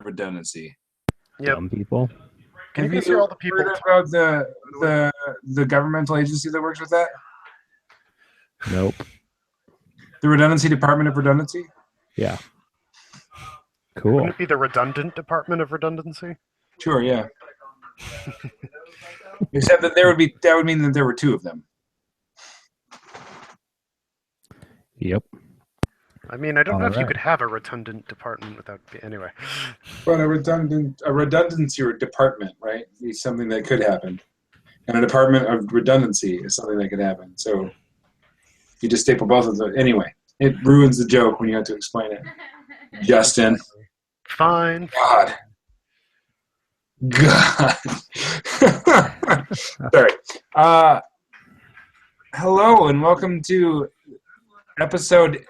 redundancy. Yep. Dumb people. Can you Have consider all the people heard about the governmental agency that works with that? Nope. The Redundancy Department of Redundancy? Yeah. Cool. Wouldn't it be the redundant department of redundancy? Sure, yeah. Except that that would mean that there were two of them. Yep. I mean, I don't know if you Alright. could have a redundant department without... Anyway. But a redundancy department, right, is something that could happen. And a department of redundancy is something that could happen. So you just staple both of them. Anyway, it ruins the joke when you have to explain it. Justin. Fine. God. Sorry. Hello and welcome to episode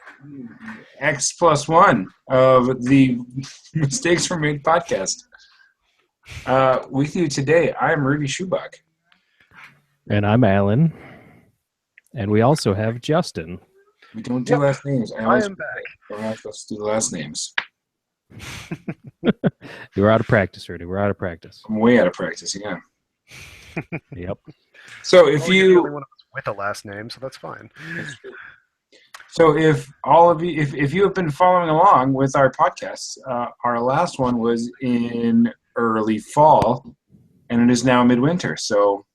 X+1 of the Mistakes Were Made podcast. With you today, I'm Rudy Schubach. And I'm Alan. And we also have Justin. We don't do last names. I am back. We're not supposed to do the last names. You're out of practice, Rudy. We're out of practice. I'm way out of practice, yeah. Yep. So if Well, you're the you... only one of us with a last name, so that's fine. So if all of you, if you have been following along with our podcasts, our last one was in early fall, and it is now midwinter. So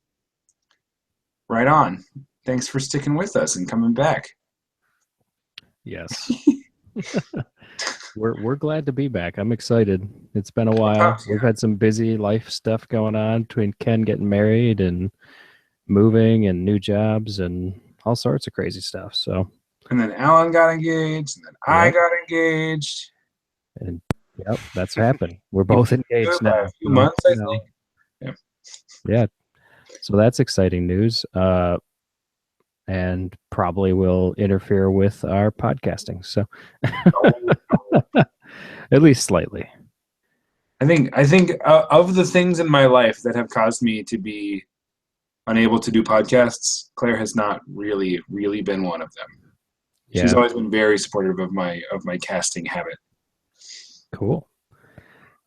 right on. Thanks for sticking with us and coming back. Yes. We're glad to be back. I'm excited. It's been a while. We've had some busy life stuff going on between Ken getting married and moving and new jobs and all sorts of crazy stuff. So. And then Alan got engaged, and then I got engaged. And yep, that's happened. We're both engaged now. A few months, I think. Yeah. So that's exciting news. And probably will interfere with our podcasting. So at least slightly. I think of the things in my life that have caused me to be unable to do podcasts, Claire has not really been one of them. Yeah. She's always been very supportive of my casting habit. Cool.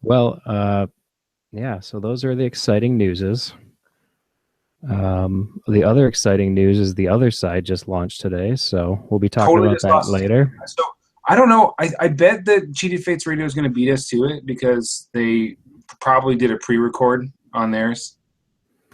Well, yeah, so those are the exciting newses. The other exciting news is The Other Side just launched today, so we'll be talking about that later. So I don't know. I bet that Cheated Fates Radio is going to beat us to it because they probably did a pre-record on theirs.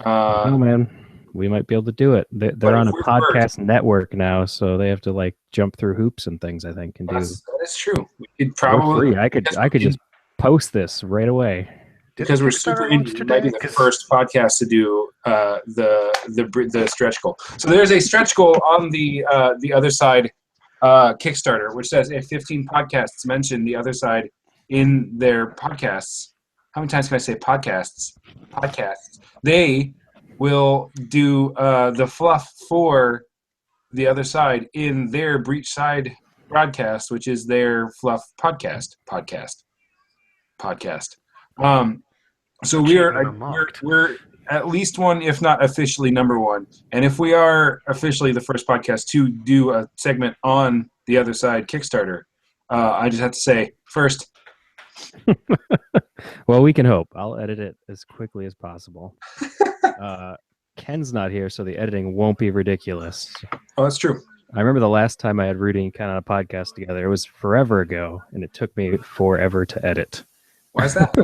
Oh man, we might be able to do it. They're on a podcast network now, so they have to like jump through hoops and things. I think and do. That is true. We could probably. I could just post this right away. Because we're super indie, it might be the first podcast to do the stretch goal. So there's a stretch goal on the Other Side Kickstarter, which says if 15 podcasts mention The Other Side in their podcasts, how many times can I say podcasts? Podcasts. They will do the fluff for The Other Side in their Breach Side broadcast, which is their fluff podcast. So we're at least one, if not officially number one. And if we are officially the first podcast to do a segment on The Other Side Kickstarter, I just have to say, first. Well, we can hope. I'll edit it as quickly as possible. Ken's not here, so the editing won't be ridiculous. Oh, that's true. I remember the last time I had Rudy and Ken on a podcast together. It was forever ago, and it took me forever to edit. Why is that?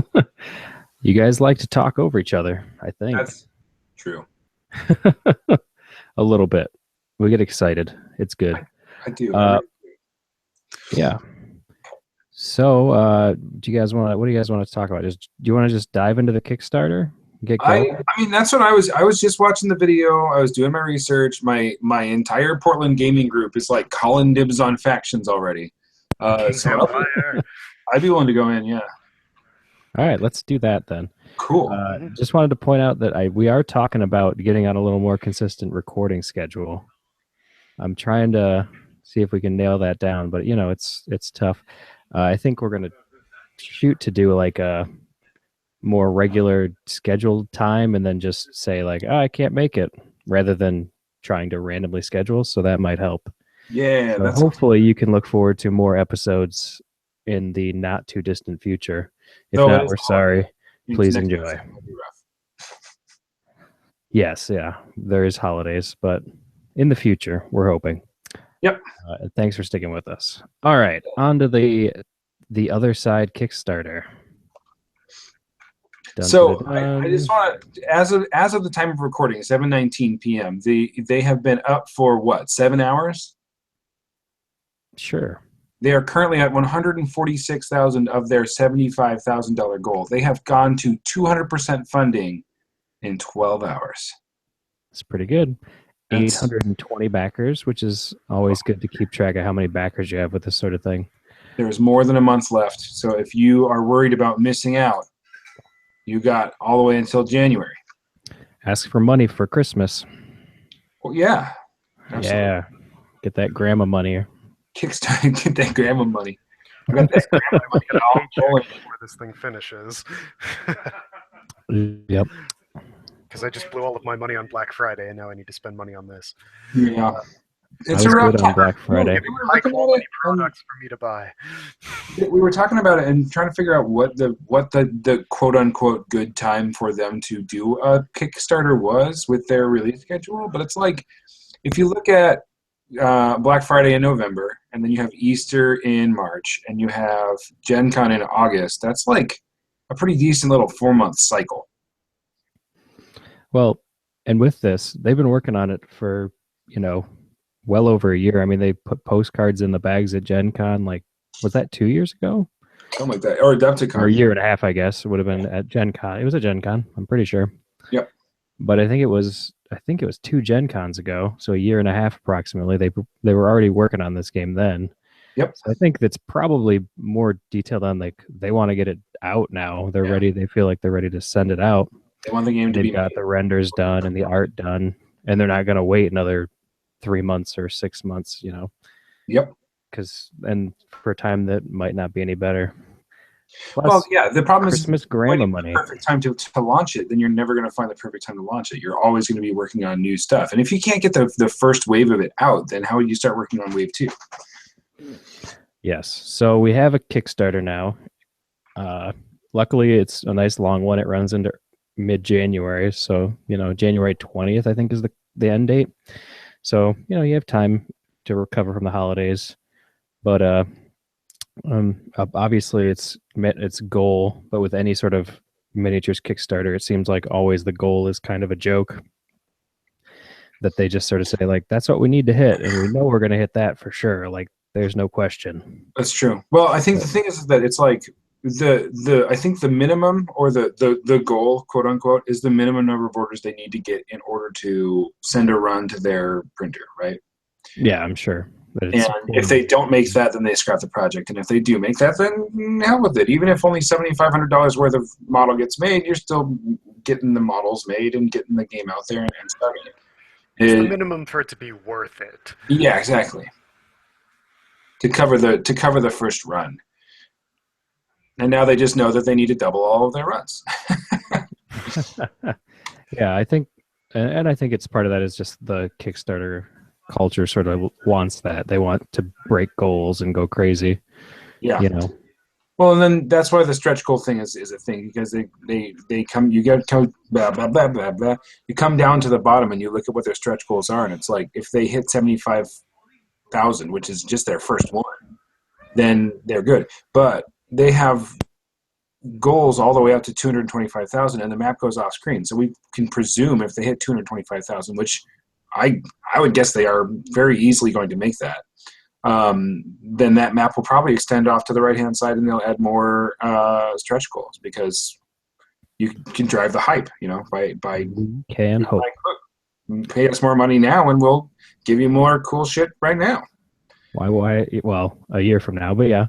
You guys like to talk over each other, I think. That's true. A little bit. We get excited. It's good. I do. Yeah. So, what do you guys want to talk about? Do you want to just dive into the Kickstarter? Get going? I mean, that's what I was just watching the video. I was doing my research. My entire Portland gaming group is like calling dibs on factions already. So I'd be willing to go in, yeah. All right, let's do that then. Cool. Just wanted to point out that we are talking about getting on a little more consistent recording schedule. I'm trying to see if we can nail that down, but it's tough. I think we're going to shoot to do like a more regular scheduled time and then just say like, oh, I can't make it, rather than trying to randomly schedule. So that might help. Yeah. So hopefully you can look forward to more episodes in the not too distant future. If Though it not, is we're a holiday. sorry. Please Next enjoy. week's gonna be rough. Yes, yeah, there is holidays, but in the future, we're hoping. Yep. Thanks for sticking with us. All right, on to the other side Kickstarter. Dun, So dun, I dun. just want to, as of the time of recording, 7:19 p.m. They have been up for what, 7 hours? Sure. They are currently at 146,000 of their $75,000 goal. They have gone to 200% funding in 12 hours. It's pretty good. That's 820 backers, which is always good to keep track of how many backers you have with this sort of thing. There's more than a month left. So if you are worried about missing out, you got all the way until January. Ask for money for Christmas. Well, yeah. Absolutely. Yeah. Get that grandma money. Kickstarter, get that grandma money. I got that grandma money all going. Before this thing finishes. Yep. Because I just blew all of my money on Black Friday, and now I need to spend money on this. Yeah. I It's was a rough good on time. Black Friday. We were High looking at quality it, and products for me to buy. we were talking about it and trying to figure out what the quote unquote good time for them to do a Kickstarter was with their release schedule. But it's like, if you look at Black Friday in November, and then you have Easter in March, and you have Gen Con in August, that's like a pretty decent little 4-month cycle. Well, and with this, they've been working on it for, well over a year. I mean, they put postcards in the bags at Gen Con, like, was that 2 years ago? Something like that. Or Adepticon. Or a year and a half, I guess, would have been at Gen Con. It was at Gen Con, I'm pretty sure. Yep. But I think it was 2 Gen Cons ago, so a year and a half approximately. They were already working on this game then. Yep. So I think that's probably more detailed on, like, they want to get it out now. They're ready. They feel like they're ready to send it out. They want the game to be They've got the renders done and the art done, and they're not going to wait another 3 months or 6 months, Yep. And for a time that might not be any better. Plus, Well, yeah, the problem Christmas is grandma waiting for money. the perfect time to launch it, then you're never going to find the perfect time to launch it. You're always going to be working on new stuff. And if you can't get the first wave of it out, then how would you start working on wave 2? Yes. So we have a Kickstarter now. Luckily, it's a nice long one. It runs into mid-January. So, January 20th, I think, is the end date. So, you have time to recover from the holidays. But obviously, it's met its goal. But with any sort of miniatures Kickstarter, it seems like always the goal is kind of a joke. That they just sort of say, like, that's what we need to hit. And we know we're going to hit that for sure. Like, there's no question. That's true. Well, I think the thing is that it's like I think the minimum or the goal, quote unquote, is the minimum number of orders they need to get in order to send a run to their printer, right? Yeah, I'm sure. And if they don't make that, then they scrap the project. And if they do make that, then hell with it. Even if only $7,500 worth of model gets made, you're still getting the models made and getting the game out there and starting it. It's the minimum for it to be worth it. Yeah, exactly. To cover the first run. And now they just know that they need to double all of their runs. Yeah, I think it's part of that is just the Kickstarter culture sort of wants that. They want to break goals and go crazy. Yeah. Well, and then that's why the stretch goal thing is a thing, because they come, you get to blah, blah, blah, blah, blah. You come down to the bottom and you look at what their stretch goals are, and it's like if they hit 75,000, which is just their first one, then they're good. But they have goals all the way up to 225,000, and the map goes off screen. So we can presume if they hit 225,000, which I would guess they are very easily going to make that. Then that map will probably extend off to the right-hand side, and they'll add more stretch goals because you can drive the hype, by Can hope. pay us more money now, and we'll give you more cool shit right now. Why? Well, a year from now, but yeah.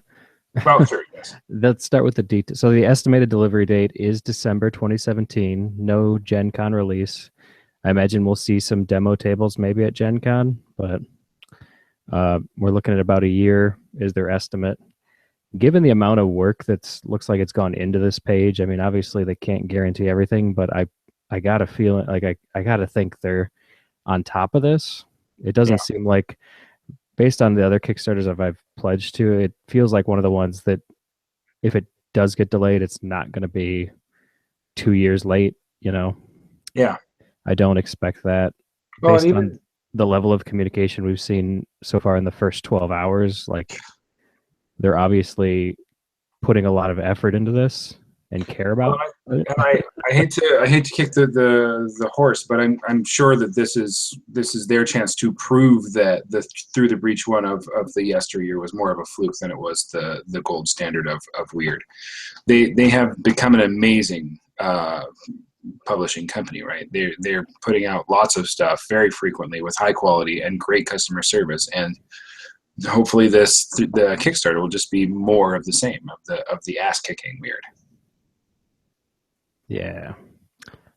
Well, sure, yes. Let's start with the details. So the estimated delivery date is December 2017. No Gen Con release. I imagine we'll see some demo tables maybe at Gen Con, but we're looking at about a year is their estimate. Given the amount of work looks like it's gone into this page, I mean, obviously they can't guarantee everything, but I got a feeling, like I got to think they're on top of this. It doesn't seem like based on the other Kickstarters I've pledged to, it feels like one of the ones that if it does get delayed, it's not going to be 2 years late. Yeah. I don't expect that Well, and based even on the level of communication we've seen so far in the first 12 hours. Like, they're obviously putting a lot of effort into this and care about it. and I hate to kick the horse, but I'm sure that this is their chance to prove that the Through the Breach one of the yesteryear was more of a fluke than it was the gold standard of weird. They have become an amazing publishing company, right? They're putting out lots of stuff very frequently with high quality and great customer service, and hopefully the Kickstarter will just be more of the same, of the ass kicking weird. Yeah.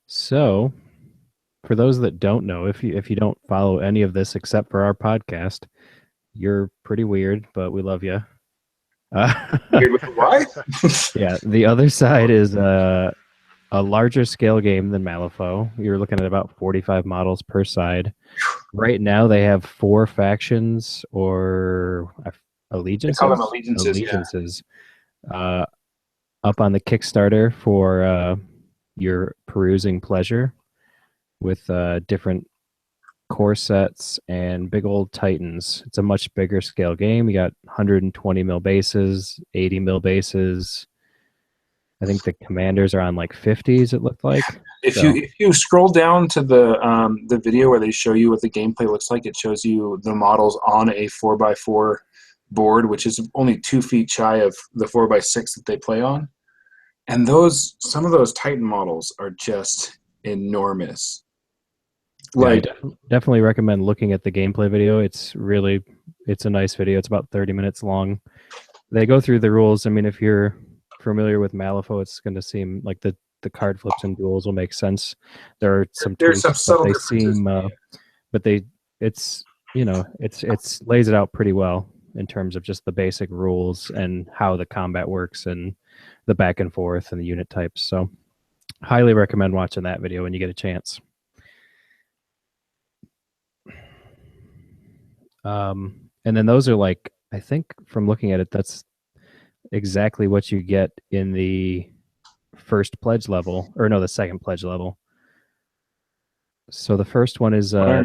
So, for those that don't know, if you don't follow any of this except for our podcast, you're pretty weird, but we love you. Weird with the why? Yeah, the other side is a larger scale game than Malifaux. You're looking at about 45 models per side. Right now, they have 4 factions or allegiances. They call them allegiances. Allegiances. Up on the Kickstarter for your perusing pleasure, with different core sets and big old titans. It's a much bigger scale game. You got 120 mil bases, 80 mil bases. I think the commanders are on like 50s. It looked like. If you scroll down to the video where they show you what the gameplay looks like, it shows you the models on a 4x4 board, which is only 2 feet shy of the 4x6 that they play on. And some of those Titan models are just enormous. Like, yeah, I definitely recommend looking at the gameplay video. It's a nice video. It's about 30 minutes long. They go through the rules. I mean, if you're familiar with Malifaux, it's going to seem like the card flips and duels will make sense. There are some there's tweaks, some subtle but they differences, but it's lays it out pretty well in terms of just the basic rules and how the combat works and the back and forth and the unit types. So highly recommend watching that video when you get a chance. And then those are like, I think from looking at it, that's exactly what you get in the first pledge level, or no, the second pledge level. So the first one is for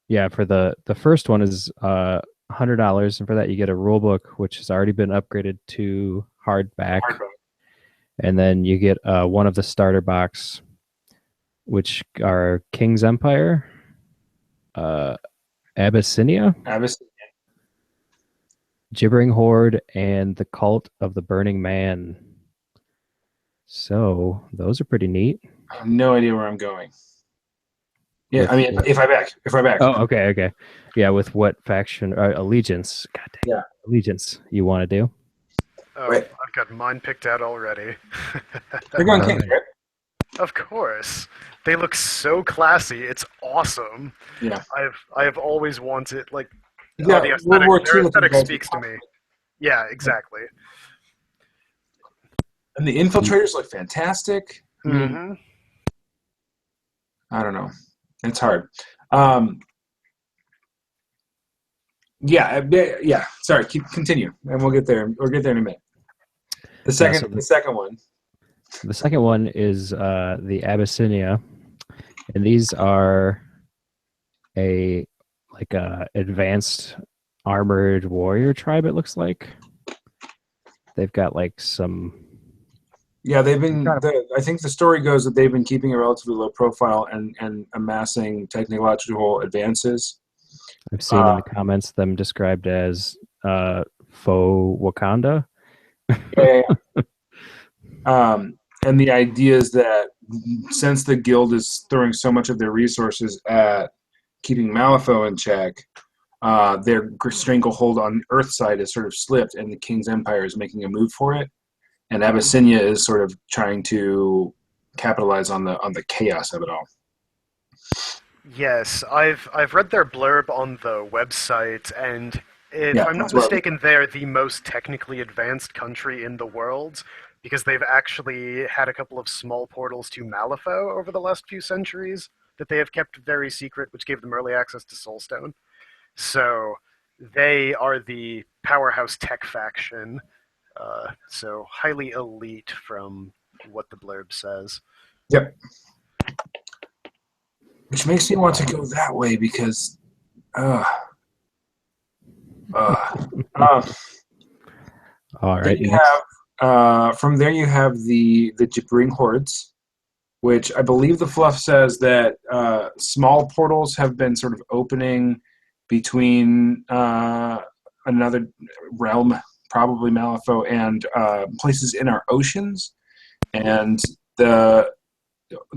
the first one is $100, and for that you get a rule book which has already been upgraded to hardback. And then you get one of the starter box, which are King's Empire, Abyssinia, Gibbering Horde, and the Cult of the Burning Man. So those are pretty neat. I have no idea where I'm going. Yeah, I mean, if I back. Oh, okay. Yeah, with what faction, allegiance? God dang, yeah, allegiance you want to do? Oh, right. I've got mine picked out already. They're going Kings, right? Of course. They look so classy. It's awesome. Yeah. I have always wanted, like, yeah, the aesthetic, their aesthetic speaks to me. Yeah, exactly. And the infiltrators look fantastic. Mm-hmm. I don't know. It's hard. Yeah. Sorry, continue, and we'll get there. We'll get there in a minute. The second one. The second one is the Abyssinia, and these are a advanced armored warrior tribe. It looks like they've got like some. Yeah, they've been. I think the story goes that they've been keeping a relatively low profile and amassing technological advances. I've seen in the comments them described as faux Wakanda. Yeah. And the idea is that since the guild is throwing so much of their resources at keeping Malifaux in check, their stranglehold on Earthside has sort of slipped, and the King's Empire is making a move for it. And Abyssinia is sort of trying to capitalize on the chaos of it all. Yes, I've read their blurb on the website, and if I'm not mistaken, they're the most technically advanced country in the world, because they've actually had a couple of small portals to Malifaux over the last few centuries that they have kept very secret, which gave them early access to Soulstone. So they are the powerhouse tech faction, so highly elite from what the blurb says. Yep. Which makes me want to go that way because, All right. you have, from there you have the gibbering hordes, which I believe the fluff says that small portals have been sort of opening between another realm, probably Malifaux, and places in our oceans, and the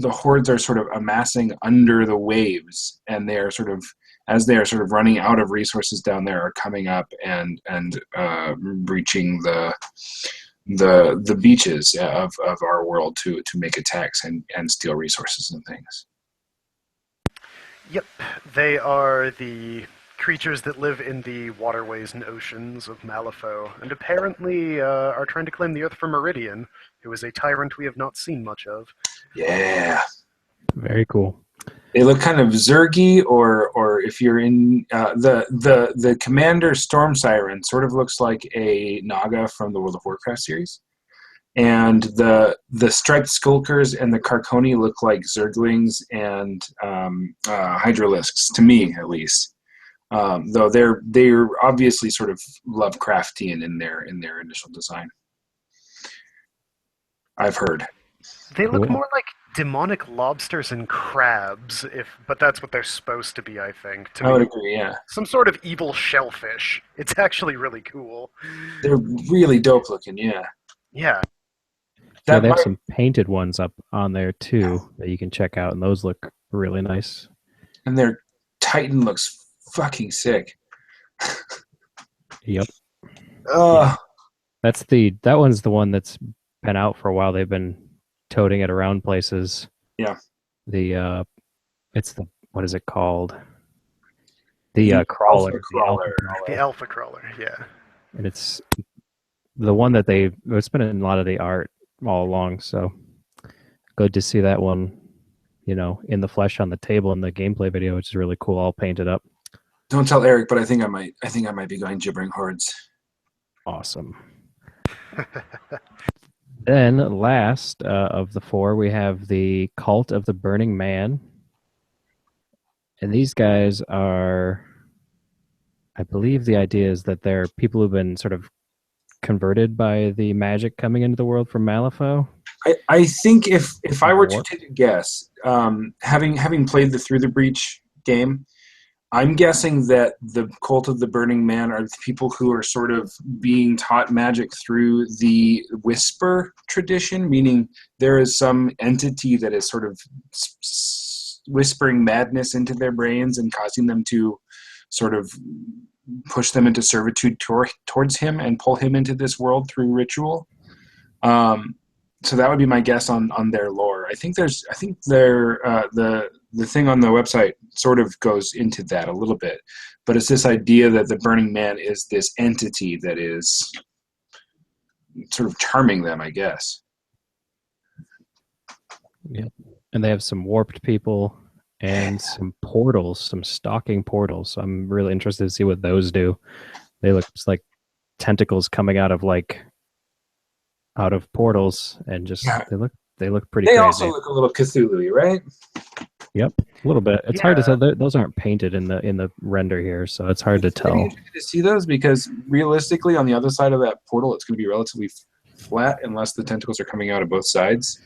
hordes are sort of amassing under the waves, and they are sort of, as they are sort of running out of resources down there, are coming up and breaching the beaches of our world to make attacks and steal resources and things. Yep, they are the creatures that live in the waterways and oceans of Malifaux, and apparently are trying to claim the Earth from Meridian, who is a tyrant we have not seen much of. Yeah. Very cool. They look kind of Zergy, or if you're in the Commander Storm Siren, sort of looks like a Naga from the World of Warcraft series, and the Striped Skulkers and the Carconi look like Zerglings and Hydralisks, to me at least. Though they're obviously sort of Lovecraftian in their initial design. I've heard. They look more like demonic lobsters and crabs, but that's what they're supposed to be, I think. I would agree, yeah. Some sort of evil shellfish. It's actually really cool. They're really dope looking, yeah. Yeah. Yeah, they have some painted ones up on there too that you can check out, and those look really nice. And their Titan looks fucking sick. Yep. Yeah. That one's the one that's been out for a while. They've been toting it around places. Yeah. It's the, what is it called? The crawler. The Alpha Crawler, yeah. And it's the one that it's been in a lot of the art all along, so good to see that one, in the flesh on the table in the gameplay video, which is really cool, all painted up. Don't tell Eric, but I think I might be going gibbering hordes. Awesome. Then last of the four, we have the Cult of the Burning Man. And these guys are, I believe the idea is that they're people who've been sort of converted by the magic coming into the world from Malifaux. I think if I were to take a guess, having played the Through the Breach game, I'm guessing that the Cult of the Burning Man are the people who are sort of being taught magic through the Whisper tradition, meaning there is some entity that is sort of whispering madness into their brains and causing them to sort of push them into servitude towards him and pull him into this world through ritual. So that would be my guess on their lore. I think the thing on the website sort of goes into that a little bit, but it's this idea that the Burning Man is this entity that is sort of charming them, I guess. Yeah, and they have some warped people and some portals, some stalking portals. So I'm really interested to see what those do. They look just like tentacles coming out of portals, and just they look pretty crazy. They also look a little Cthulhu-y, right? Yep, a little bit. It's hard to tell. Those aren't painted in the render here, so it's hard to tell. Really interesting to see those, because realistically, on the other side of that portal, it's going to be relatively flat unless the tentacles are coming out of both sides.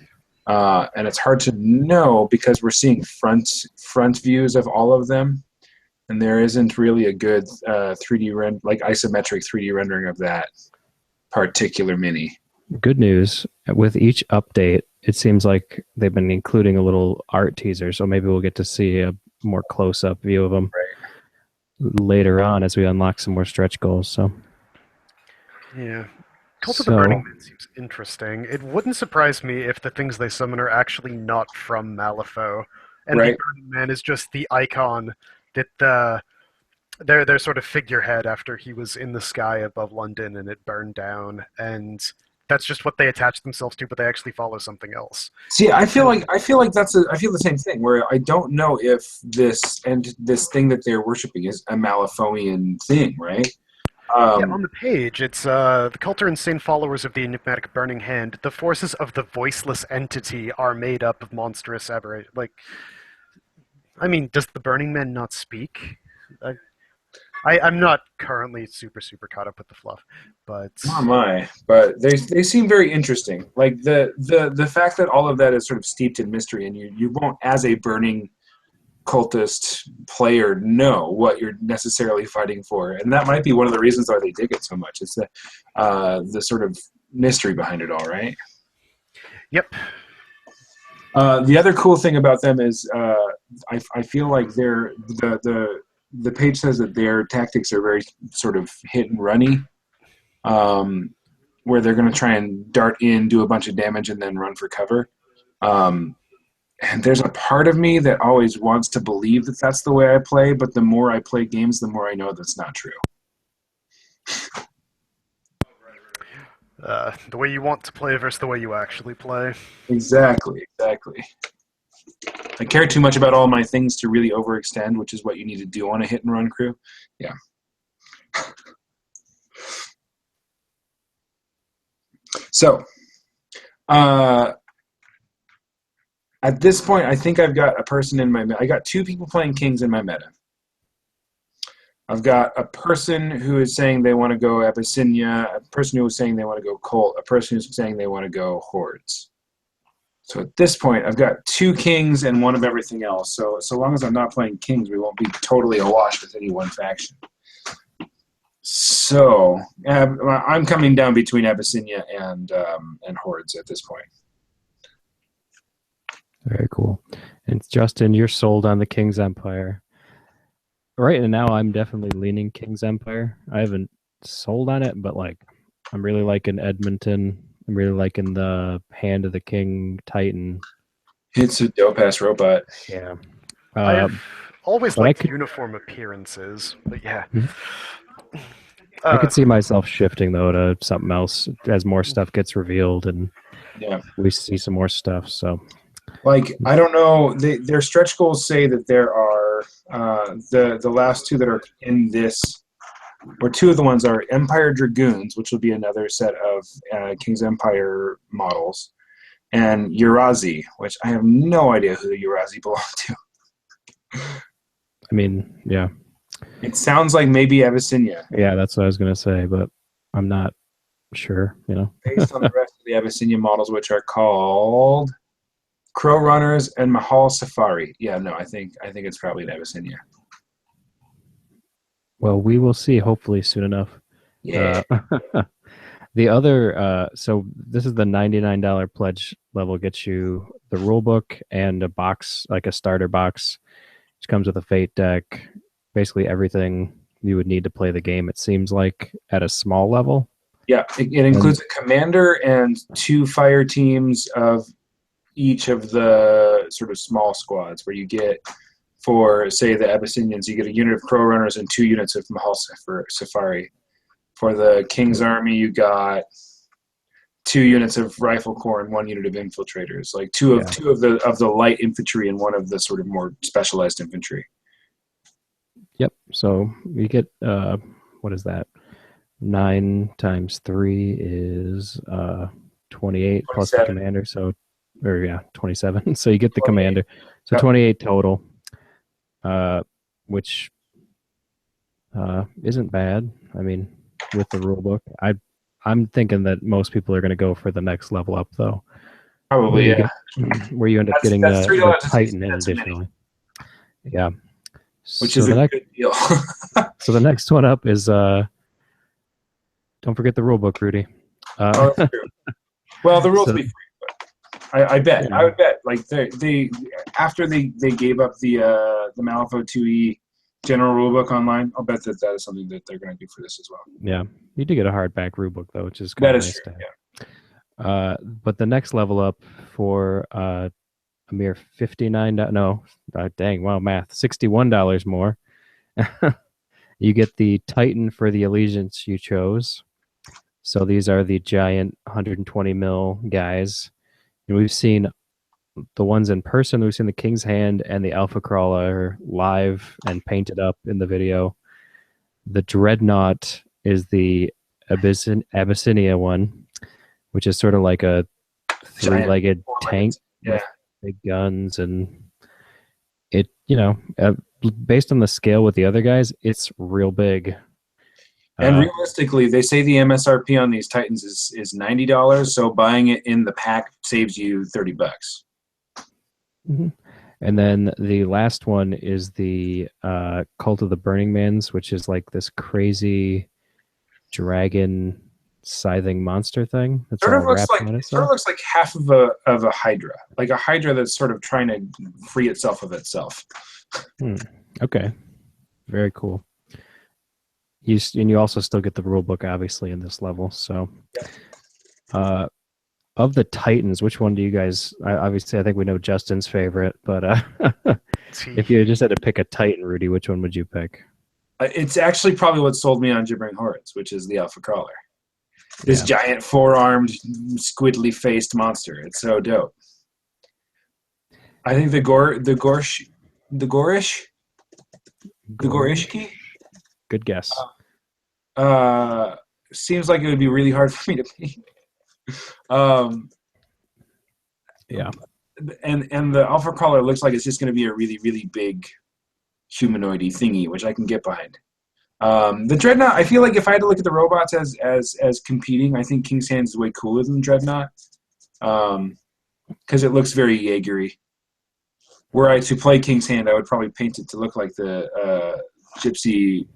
And it's hard to know because we're seeing front views of all of them, and there isn't really a good 3D isometric 3D rendering of that particular mini. Good news, with each update, it seems like they've been including a little art teaser, so maybe we'll get to see a more close-up view of them later on as we unlock some more stretch goals. So, yeah. Cult of the Burning Man seems interesting. It wouldn't surprise me if the things they summon are actually not from Malifaux, and the Burning Man is just the icon that their sort of figurehead after he was in the sky above London and it burned down, and that's just what they attach themselves to, but they actually follow something else. See, I feel like I feel the same thing. Where I don't know if this thing that they're worshiping is a Malifauian thing, right? On the page, it's the cult are insane followers of the enigmatic Burning Hand. The forces of the voiceless entity are made up of monstrous aberration. Like, I mean, does the Burning Man not speak? I'm not currently super caught up with the fluff, but oh my! But they seem very interesting. Like the fact that all of that is sort of steeped in mystery, and you won't, as a burning cultist player, know what you're necessarily fighting for, and that might be one of the reasons why they dig it so much. It's the sort of mystery behind it all, right? Yep. The other cool thing about them is I feel like the page says that their tactics are very sort of hit and runny, where they're going to try and dart in, do a bunch of damage, and then run for cover. And there's a part of me that always wants to believe that that's the way I play, but the more I play games, the more I know that's not true. The way you want to play versus the way you actually play. Exactly. I care too much about all my things to really overextend, which is what you need to do on a hit and run crew. Yeah. So, at this point, I think I've got a person in my I got two people playing kings in my meta. I've got a person who is saying they want to go Abyssinia, a person who is saying they want to go Colt, a person who's saying they want to go Hordes. So at this point, I've got two kings and one of everything else. So long as I'm not playing kings, we won't be totally awash with any one faction. So I'm coming down between Abyssinia and Hordes at this point. Very cool. And Justin, you're sold on the King's Empire. Right now, I'm definitely leaning King's Empire. I haven't sold on it, but like, I'm really liking Edmonton. I'm really liking the Hand of the King Titan. It's a dope-ass robot. Yeah. I've always liked uniform appearances, but yeah. I could see myself shifting, though, to something else as more stuff gets revealed and we see some more stuff, so... Like, I don't know, their stretch goals say that there are the last two that are in this, or two of the ones are Empire Dragoons, which will be another set of King's Empire models, and Urazi, which I have no idea who the Urazi belong to. I mean, yeah. It sounds like maybe Abyssinia. Yeah, that's what I was going to say, but I'm not sure, you know. Based on the rest of the Abyssinia models, which are called... Crow Runners and Mahal Safari. Yeah, no, I think it's probably an Abyssinia. Well, we will see hopefully soon enough. Yeah. The other, so this is the $99 pledge level, gets you the rule book and a box, like a starter box, which comes with a Fate deck, basically everything you would need to play the game, it seems like, at a small level. Yeah, it includes a commander and two fire teams of each of the sort of small squads, where you get, for, say, the Abyssinians, you get a unit of Crow Runners and 2 units of Mahal Safari. For the King's Army, you got 2 units of Rifle Corps and 1 unit of Infiltrators, like two of the light infantry and 1 of the sort of more specialized infantry. Yep. So you get what is that? 9 times 3 is 28 plus the commander. So. Or 27. So you get the commander. So 28 total, which isn't bad. I mean, with the rule book, I'm thinking that most people are going to go for the next level up, though. Probably, where you end up getting the Titan in additionally. Yeah. Which is a good deal. So the next one up is don't forget the rule book, Rudy. That's true. Well, the rules will be free. I bet. Yeah. I would bet. Like they after they gave up the Malifaux 2E general rulebook online, I'll bet that is something that they're going to do for this as well. Yeah, you do get a hardback rulebook though, which is kind of nice. That is true. Yeah. But the next level up for a mere $59. No, dang, wow, math. $61 more. You get the Titan for the allegiance you chose. So these are the giant 120 mil guys. And we've seen the ones in person. We've seen the King's Hand and the Alpha Crawler live and painted up in the video. The Dreadnought is the Abyssinia one, which is sort of like a three-legged tank with big guns, and it, based on the scale with the other guys, it's real big. And realistically, they say the MSRP on these Titans is $90, so buying it in the pack saves you $30. Mm-hmm. And then the last one is the Cult of the Burning Mans, which is like this crazy dragon sithing monster thing. That's sort of looks like half of a Hydra, like a Hydra that's sort of trying to free itself of itself. Okay, very cool. You also still get the rule book, obviously, in this level. So, of the Titans, which one do you guys? Obviously, I think we know Justin's favorite, but if you just had to pick a Titan, Rudy, which one would you pick? It's actually probably what sold me on Gibbering Hordes, which is the Alpha Crawler. This giant four-armed, squiddly faced monster. It's so dope. I think the Gorishki. Good guess. Seems like it would be really hard for me to paint. Yeah. And the Alpha Crawler looks like it's just going to be a really, really big humanoid-y thingy, which I can get behind. The Dreadnought, I feel like if I had to look at the robots as competing, I think King's Hand is way cooler than Dreadnought. Because it looks very Jaegery. Were I to play King's Hand, I would probably paint it to look like the Gypsy.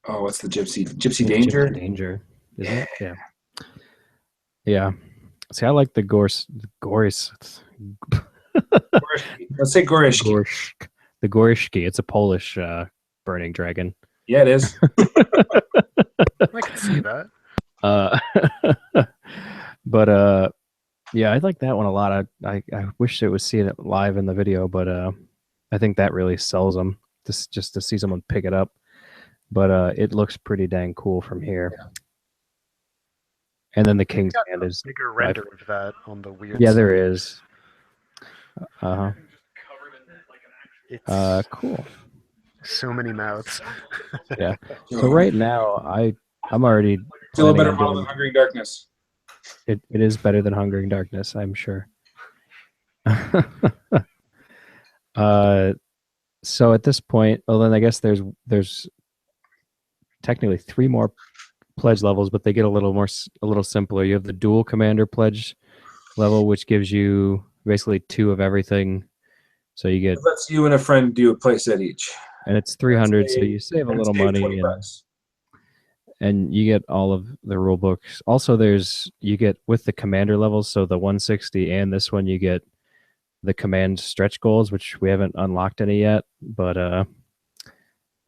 What's the Gypsy? Gypsy Danger? Gypsy Danger, isn't it? Yeah. Yeah. See, I like the Goris. Let's say Gorishki. The Gorishki. It's a Polish burning dragon. Yeah, it is. I can see that. But yeah, I like that one a lot. I wish it was seeing it live in the video, but I think that really sells them just to see someone pick it up. But it looks pretty dang cool from here. Yeah. And then the King's Hand is bigger render of that on the weird. Yeah, side. there is. Cool. So many mouths. Yeah. So right now, I'm already still a better model than Hungering Darkness. It is better than Hungering Darkness, I'm sure. So at this point, well, then I guess there's technically 3 more pledge levels, but they get a little simpler. You have the dual commander pledge level, which gives you basically 2 of everything. So you get. It lets you and a friend do a playset each. And it's 300, so you save a little money. And you get all of the rule books. Also, you get with the commander levels, so the 160 and this one, you get the command stretch goals, which we haven't unlocked any yet, but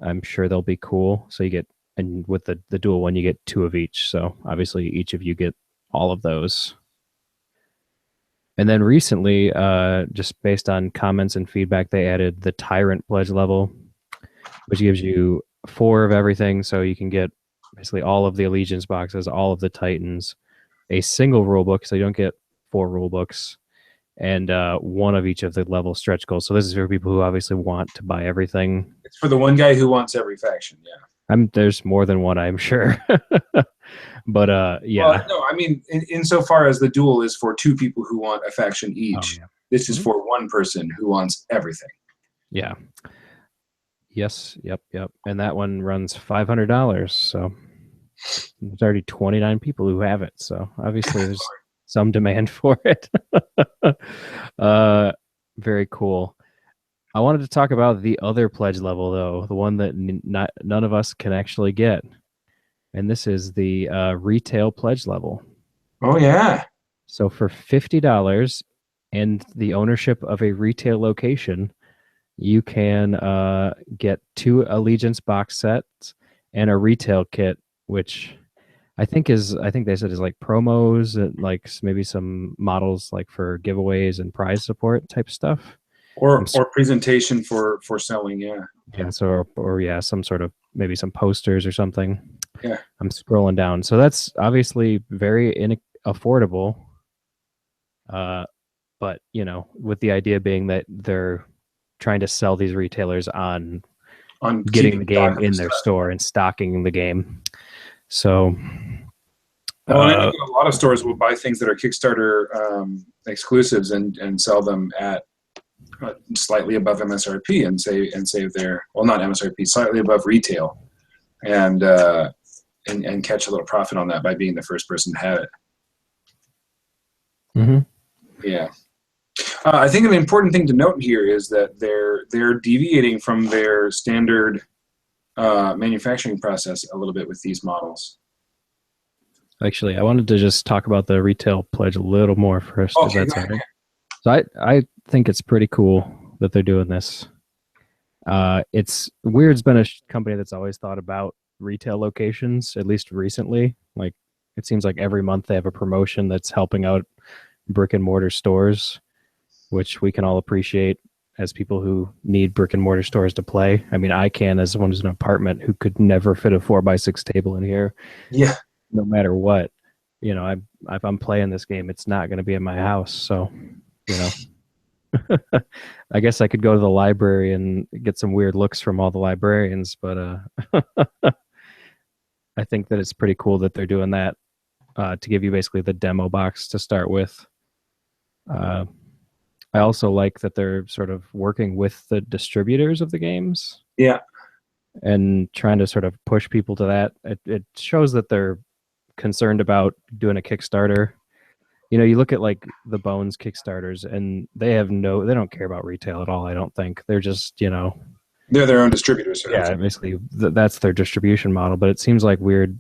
I'm sure they'll be cool. So you get, and with the dual one, you get 2 of each. So obviously each of you get all of those. And then recently, just based on comments and feedback, they added the Tyrant pledge level, which gives you 4 of everything. So you can get basically all of the Allegiance boxes, all of the Titans, a single rule book, so you don't get 4 rule books, and 1 of each of the level stretch goals. So this is for people who obviously want to buy everything. It's for the one guy who wants every faction, yeah. There's more than one, I'm sure. But yeah. Well, no, I mean, insofar as the duel is for 2 people who want a faction each, this is for 1 person who wants everything. Yeah. Yes. Yep. And that one runs $500. So there's already 29 people who have it. So obviously there's some demand for it. Very cool. I wanted to talk about the other pledge level, though, the one that none of us can actually get. And this is the retail pledge level. Oh, yeah. So for $50 and the ownership of a retail location, you can get 2 Allegiance box sets and a retail kit, which I think they said is like promos and like maybe some models like for giveaways and prize support type stuff. Or presentation for selling, yeah. Yeah, so or some sort of maybe some posters or something. Yeah. I'm scrolling down. So that's obviously very affordable. But with the idea being that they're trying to sell these retailers on getting the game in their store and stocking the game. So, well, I think a lot of stores will buy things that are Kickstarter exclusives and sell them at slightly above MSRP and save their, well, not MSRP, slightly above retail, and catch a little profit on that by being the first person to have it. Mm-hmm. Yeah. I think an important thing to note here is that they're deviating from their standard manufacturing process a little bit with these models. Actually, I wanted to just talk about the retail pledge a little more first. Okay, if that's all right. So I think it's pretty cool that they're doing this. It's Weird's been a company that's always thought about retail locations, at least recently. Like, it seems like every month they have a promotion that's helping out brick and mortar stores, which we can all appreciate as people who need brick and mortar stores to play. I mean, I can, as someone who's in an apartment who could never fit a 4x6 table in here. Yeah. No matter what, if I'm playing this game, it's not going to be in my house. So, I guess I could go to the library and get some weird looks from all the librarians, but I think that it's pretty cool that they're doing that to give you basically the demo box to start with. I also like that they're sort of working with the distributors of the games. Yeah. And trying to sort of push people to that. It shows that they're concerned about doing a Kickstarter. You look at like the Bones Kickstarters, and they don't care about retail at all. I don't think they're just they're their own distributors. Yeah, basically that's their distribution model. But it seems like Weird,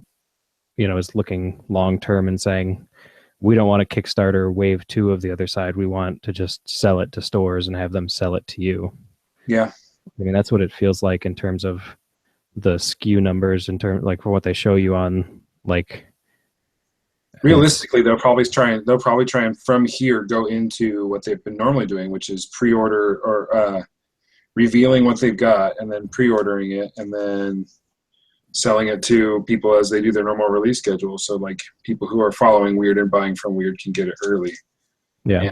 is looking long term and saying, we don't want a Kickstarter wave 2 of the other side. We want to just sell it to stores and have them sell it to you. Yeah, I mean that's what it feels like in terms of the SKU numbers, in terms like for what they show you on like. Realistically, they'll probably try and from here go into what they've been normally doing, which is pre-order or revealing what they've got and then pre-ordering it and then selling it to people as they do their normal release schedule. So like people who are following Weird and buying from Weird can get it early. Yeah.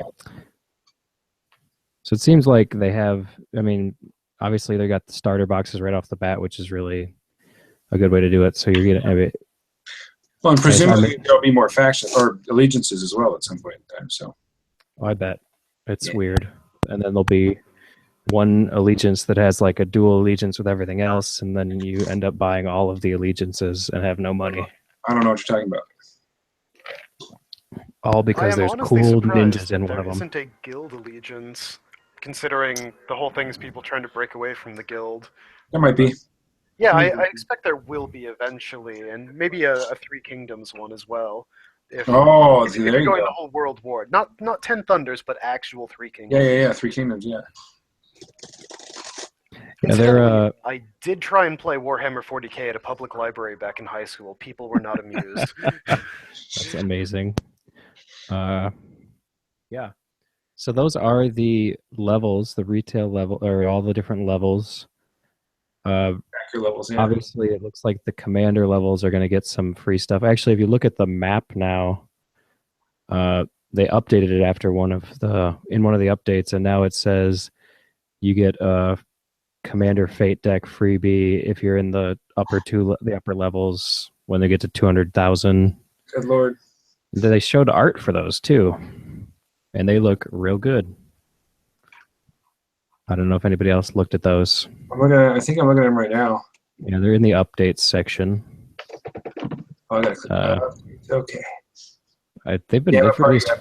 So it seems like they have, I mean, obviously they got the starter boxes right off the bat, which is really a good way to do it. So you're going to have it. Well, and presumably there'll be more factions or allegiances as well at some point in time. So, I bet it's weird, and then there'll be one allegiance that has like a dual allegiance with everything else, and then you end up buying all of the allegiances and have no money. I don't know what you're talking about. All because there's cool ninjas in one of them. There isn't a guild allegiance, considering the whole thing is people trying to break away from the guild. There might be. Yeah, I expect there will be eventually, and maybe a Three Kingdoms one as well. If you're going the whole World War, not 10 Thunders, but actual Three Kingdoms. Yeah, Three Kingdoms, yeah. I did try and play Warhammer 40k at a public library back in high school. People were not amused. That's amazing. Yeah. So those are the levels, the retail level, or all the different levels. Levels, yeah. Obviously, it looks like the commander levels are going to get some free stuff. Actually, if you look at the map now, they updated it after one of the updates, and now it says you get a Commander Fate deck freebie if you're in the upper levels when they get to 200,000. Good lord! They showed art for those too, and they look real good. I don't know if anybody else looked at those. I think I'm looking at them right now. Yeah, they're in the updates section. Oh, I gotta click that. Okay. They've released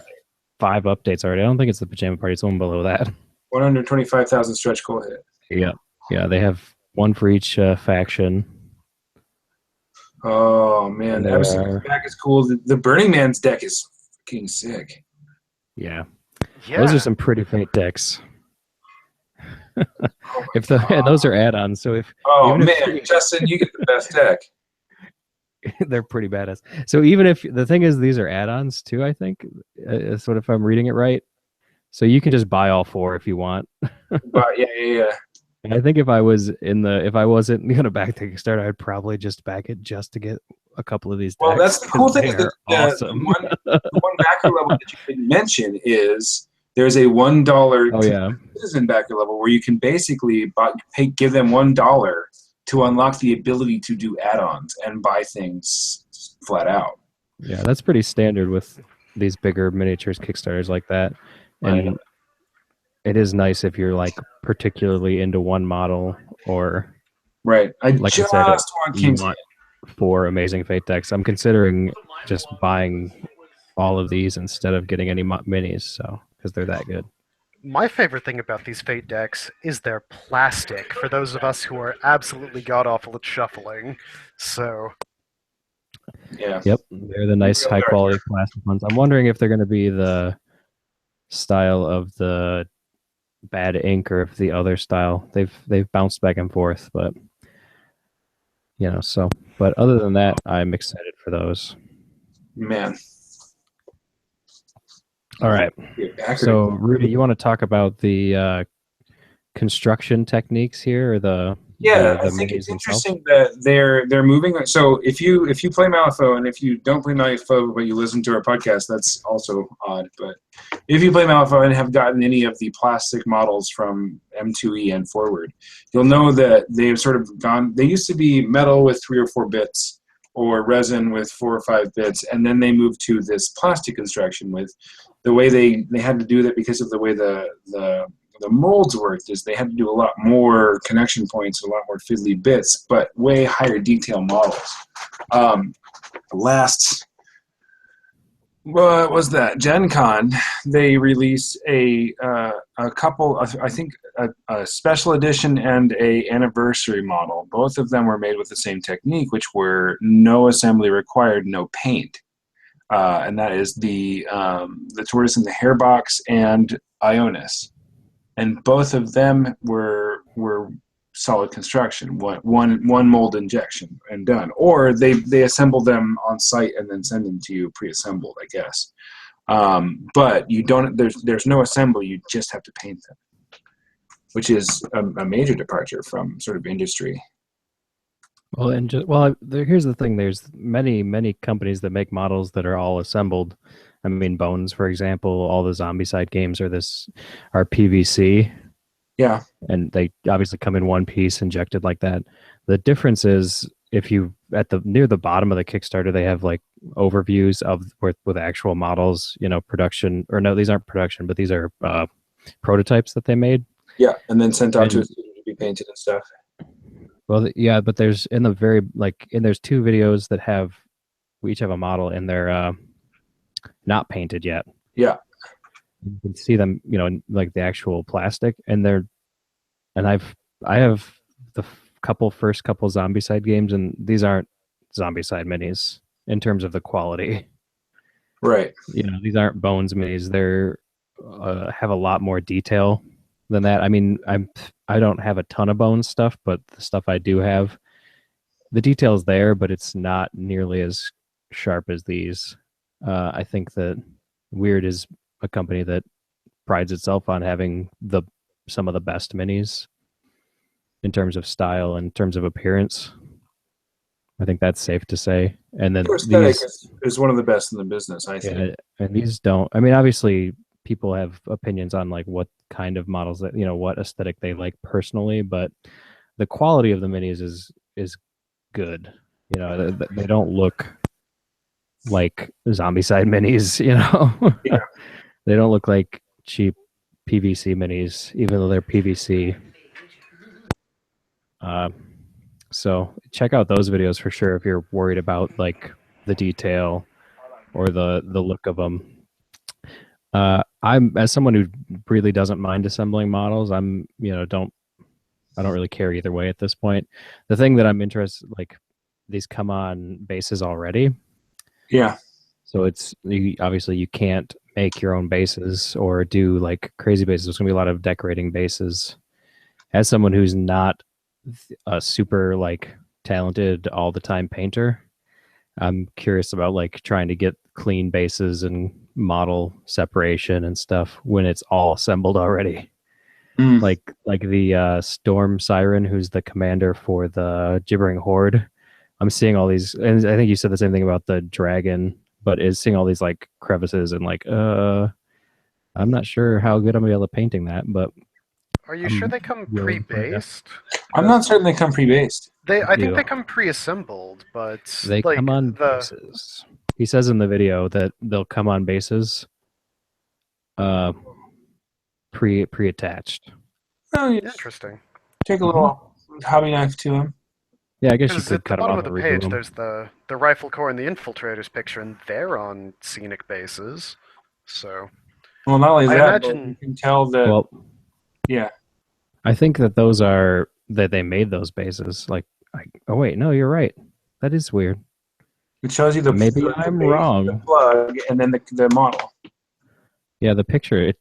5 updates already. I don't think it's the Pajama Party. It's one below that. 125,000 stretch goal hit. Yeah. They have one for each faction. Oh man, the deck is cool. The Burning Man's deck is fucking sick. Yeah. Those are some pretty Fate decks. Those are add-ons, so Justin, you get the best deck. They're pretty badass. So even if the thing is, these are add-ons too, I think. That's what, if I'm reading it right. So you can just buy all 4 if you want. But yeah. And I think if I wasn't gonna back the Kickstarter, I'd probably just back it just to get a couple of these decks. Well, that's the cool thing. Is that awesome. the one backer level that you didn't mention is there's a $1 citizen backer level where you can basically give them $1 to unlock the ability to do add-ons and buy things flat out. Yeah, that's pretty standard with these bigger miniatures Kickstarters like that. And it is nice if you're like particularly into one model or right. I like just I said, want King's want 4 amazing Fate decks. I'm considering just buying all of these instead of getting any minis, so because they're that good. My favorite thing about these Fate decks is their plastic, for those of us who are absolutely god-awful at shuffling. So, yeah. Yep, they're the nice high-quality plastic ones. I'm wondering if they're going to be the style of the bad ink or if the other style. They've bounced back and forth, but so. But other than that, I'm excited for those. Man. All right. So, Rudy, you want to talk about the construction techniques here, or the I think it's interesting that they're moving. So if you play Malifaux, and if you don't play Malifaux but you listen to our podcast, that's also odd. But if you play Malifaux and have gotten any of the plastic models from M2E and forward, you'll know that they've sort of gone. They used to be metal with 3 or 4 bits, or resin with 4 or 5 bits, and then they moved to this plastic construction with the way they had to do that because of the way the molds worked is they had to do a lot more connection points, a lot more fiddly bits, but way higher detail models. What was that? Gen Con, they released a couple, I think a special edition and a anniversary model. Both of them were made with the same technique, which were no assembly required, no paint. And that is the Tortoise and the Hare Box and Ionis. And both of them were solid construction, one mold injection and done. Or they assemble them on site and then send them to you pre-assembled, I guess. But you don't. There's no assembly. You just have to paint them, which is a major departure from sort of industry. Well, here's the thing. There's many companies that make models that are all assembled. I mean, Bones, for example, all the Zombicide games are PVC. Yeah. And they obviously come in one piece injected like that. The difference is if you near the bottom of the Kickstarter, they have like overviews with actual models, production, or no, these aren't production, but these are prototypes that they made. Yeah. And then sent out to a studio to be painted and stuff. Well, yeah, but there's there's 2 videos that we each have a model and they're not painted yet. Yeah. You can see them, like the actual plastic, and I have the first couple Zombicide games, and these aren't Zombicide minis in terms of the quality. Right. These aren't Bones minis. They're have a lot more detail than that. I mean, I don't have a ton of Bones stuff, but the stuff I do have, the detail's there, but it's not nearly as sharp as these. I think that Weird is a company that prides itself on having some of the best minis in terms of style and in terms of appearance. I think that's safe to say. And then aesthetic is one of the best in the business, I think. Yeah, and these don't. I mean, obviously, people have opinions on like what kind of models that what aesthetic they like personally, but the quality of the minis is good. They don't look like Zombicide minis, Yeah. They don't look like cheap PVC minis, even though they're PVC. So check out those videos for sure if you're worried about like the detail or the look of them. I'm, as someone who really doesn't mind assembling models, I don't really care either way at this point. The thing that I'm interested, like, these come on bases already. Yeah. So obviously you can't make your own bases or do like crazy bases. There's gonna be a lot of decorating bases. As someone who's not a super like talented all the time painter, I'm curious about like trying to get clean bases and model separation and stuff when it's all assembled already. Like the Storm Siren, who's the commander for the Gibbering Horde, I'm seeing all these, and I think you said the same thing about the dragon, but is seeing all these like crevices and like, I'm not sure how good I'm gonna be able to painting that, but Are you sure they come pre-based? I'm not certain they come pre-based. I think they come pre-assembled, but they like come on bases. He says in the video that they'll come on bases, pre-attached. Oh, interesting. Take a little hobby knife to him. Yeah, I guess you could at cut the them bottom off of the page, there's the rifle corps and the infiltrators picture, and they're on scenic bases. So, well, not only I that, imagine but you can tell that. Well, yeah, I think that those are that they made those bases. Like, oh wait, no, you're right. That is weird. it shows you the Maybe the I'm base, wrong. the plug, and then the model. Yeah, the picture.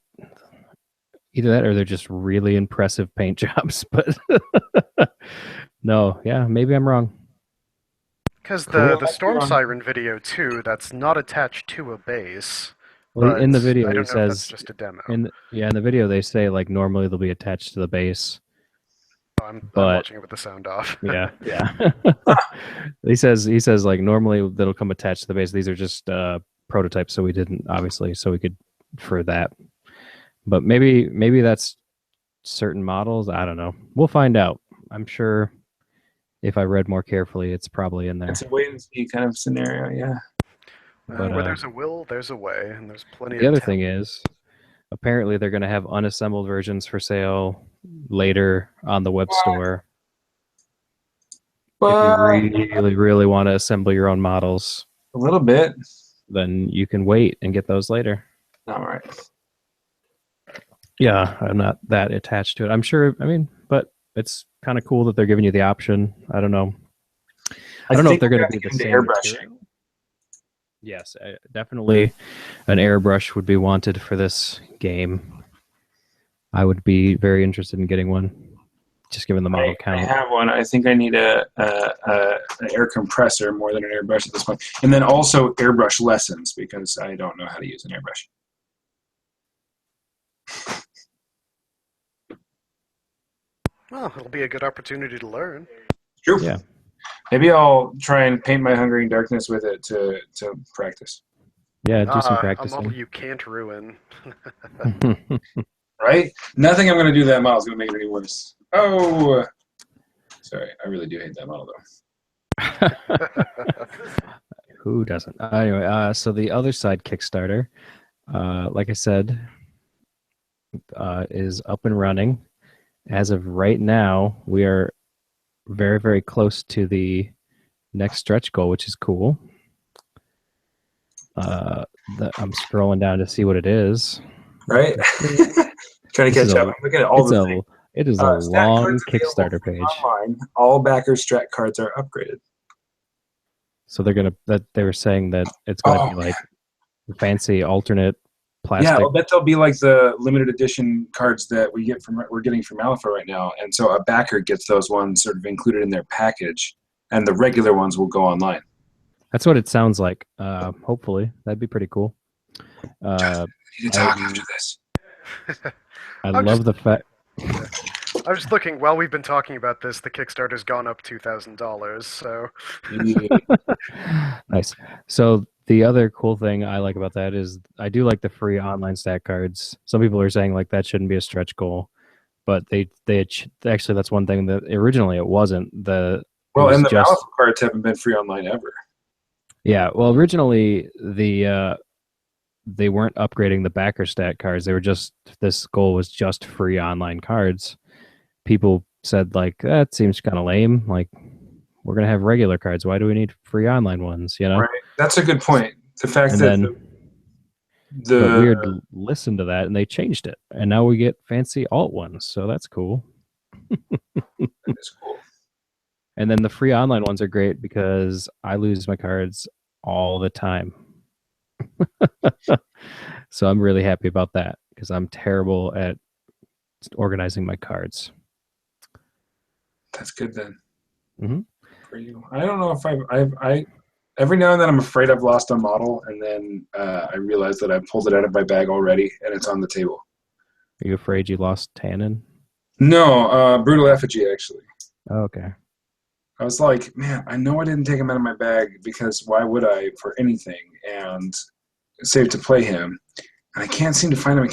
Either that or they're just really impressive paint jobs. But no, yeah, maybe I'm wrong. because Cool. the storm siren video too, that's not attached to a base. Well, in the video, I don't he know if says that's just a demo. in the video they say like normally they'll be attached to the base. I'm watching it with the sound off. Yeah. he says like normally that'll come attached to the base. These are just prototypes, so we didn't obviously, so we could for that. But maybe that's certain models. I don't know. We'll find out. I'm sure if I read more carefully, it's probably in there. It's a wait and see kind of scenario, yeah. But where there's a will, there's a way, and there's plenty of the other thing is, apparently they're going to have unassembled versions for sale later on the web store. If you really want to assemble your own models, a little bit, then you can wait and get those later. All right. Yeah, I'm not that attached to it. I'm sure. I mean, but it's kind of cool that they're giving you the option. I don't know. I don't know if they're going to be the same airbrushing. Yes, definitely an airbrush would be wanted for this game. I would be very interested in getting one, just given the model count. I have one. I think I need an air compressor more than an airbrush at this point. And then also airbrush lessons, because I don't know how to use an airbrush. Well, it'll be a good opportunity to learn. True. Yeah. Maybe I'll try and paint my Hungering Darkness with it to practice. Yeah, do some practicing. A model you can't ruin. Right? Nothing I'm going to do to that model is going to make it any worse. Oh! Sorry, I really do hate that model, though. Who doesn't? Anyway, so the other side Kickstarter, like I said, is up and running. As of right now, we are very, very close to the next stretch goal, which is cool. I'm scrolling down to see what it is. Right? Trying to catch up. I'm looking at all the things. It is a long Kickstarter page. Online, all backer strat cards are upgraded. So they were saying that it's going to be like fancy alternate plastic. Yeah, I'll bet they'll be like the limited edition cards that we're getting from Alpha right now, and so a backer gets those ones sort of included in their package, and the regular ones will go online. That's what it sounds like. Hopefully, that'd be pretty cool. We need to talk after this. I love the fact. I was just looking, while we've been talking about this, the Kickstarter's gone up $2,000, so... Nice. So the other cool thing I like about that is I do like the free online stat cards. Some people are saying like that shouldn't be a stretch goal, but they actually, that's one thing that originally it wasn't. And the Alpha cards haven't been free online ever. Yeah, well, originally they weren't upgrading the backer stat cards. They were just, this goal was just free online cards. People said like, that seems kind of lame. Like, we're going to have regular cards. Why do we need free online ones? You know? Right. That's a good point. The fact and that the Weird listened to that and they changed it. And now we get fancy alt ones. So that's cool. That is cool. And then the free online ones are great because I lose my cards all the time. So I'm really happy about that because I'm terrible at organizing my cards. That's good then. Mm-hmm. For you, I don't know if I every now and then I'm afraid I've lost a model, and then I realize that I pulled it out of my bag already, and it's on the table. Are you afraid you lost Tannen? No, Brutal Effigy actually. Oh, okay. I was like, man, I know I didn't take him out of my bag because why would I for anything? And save to play him. And I can't seem to find him.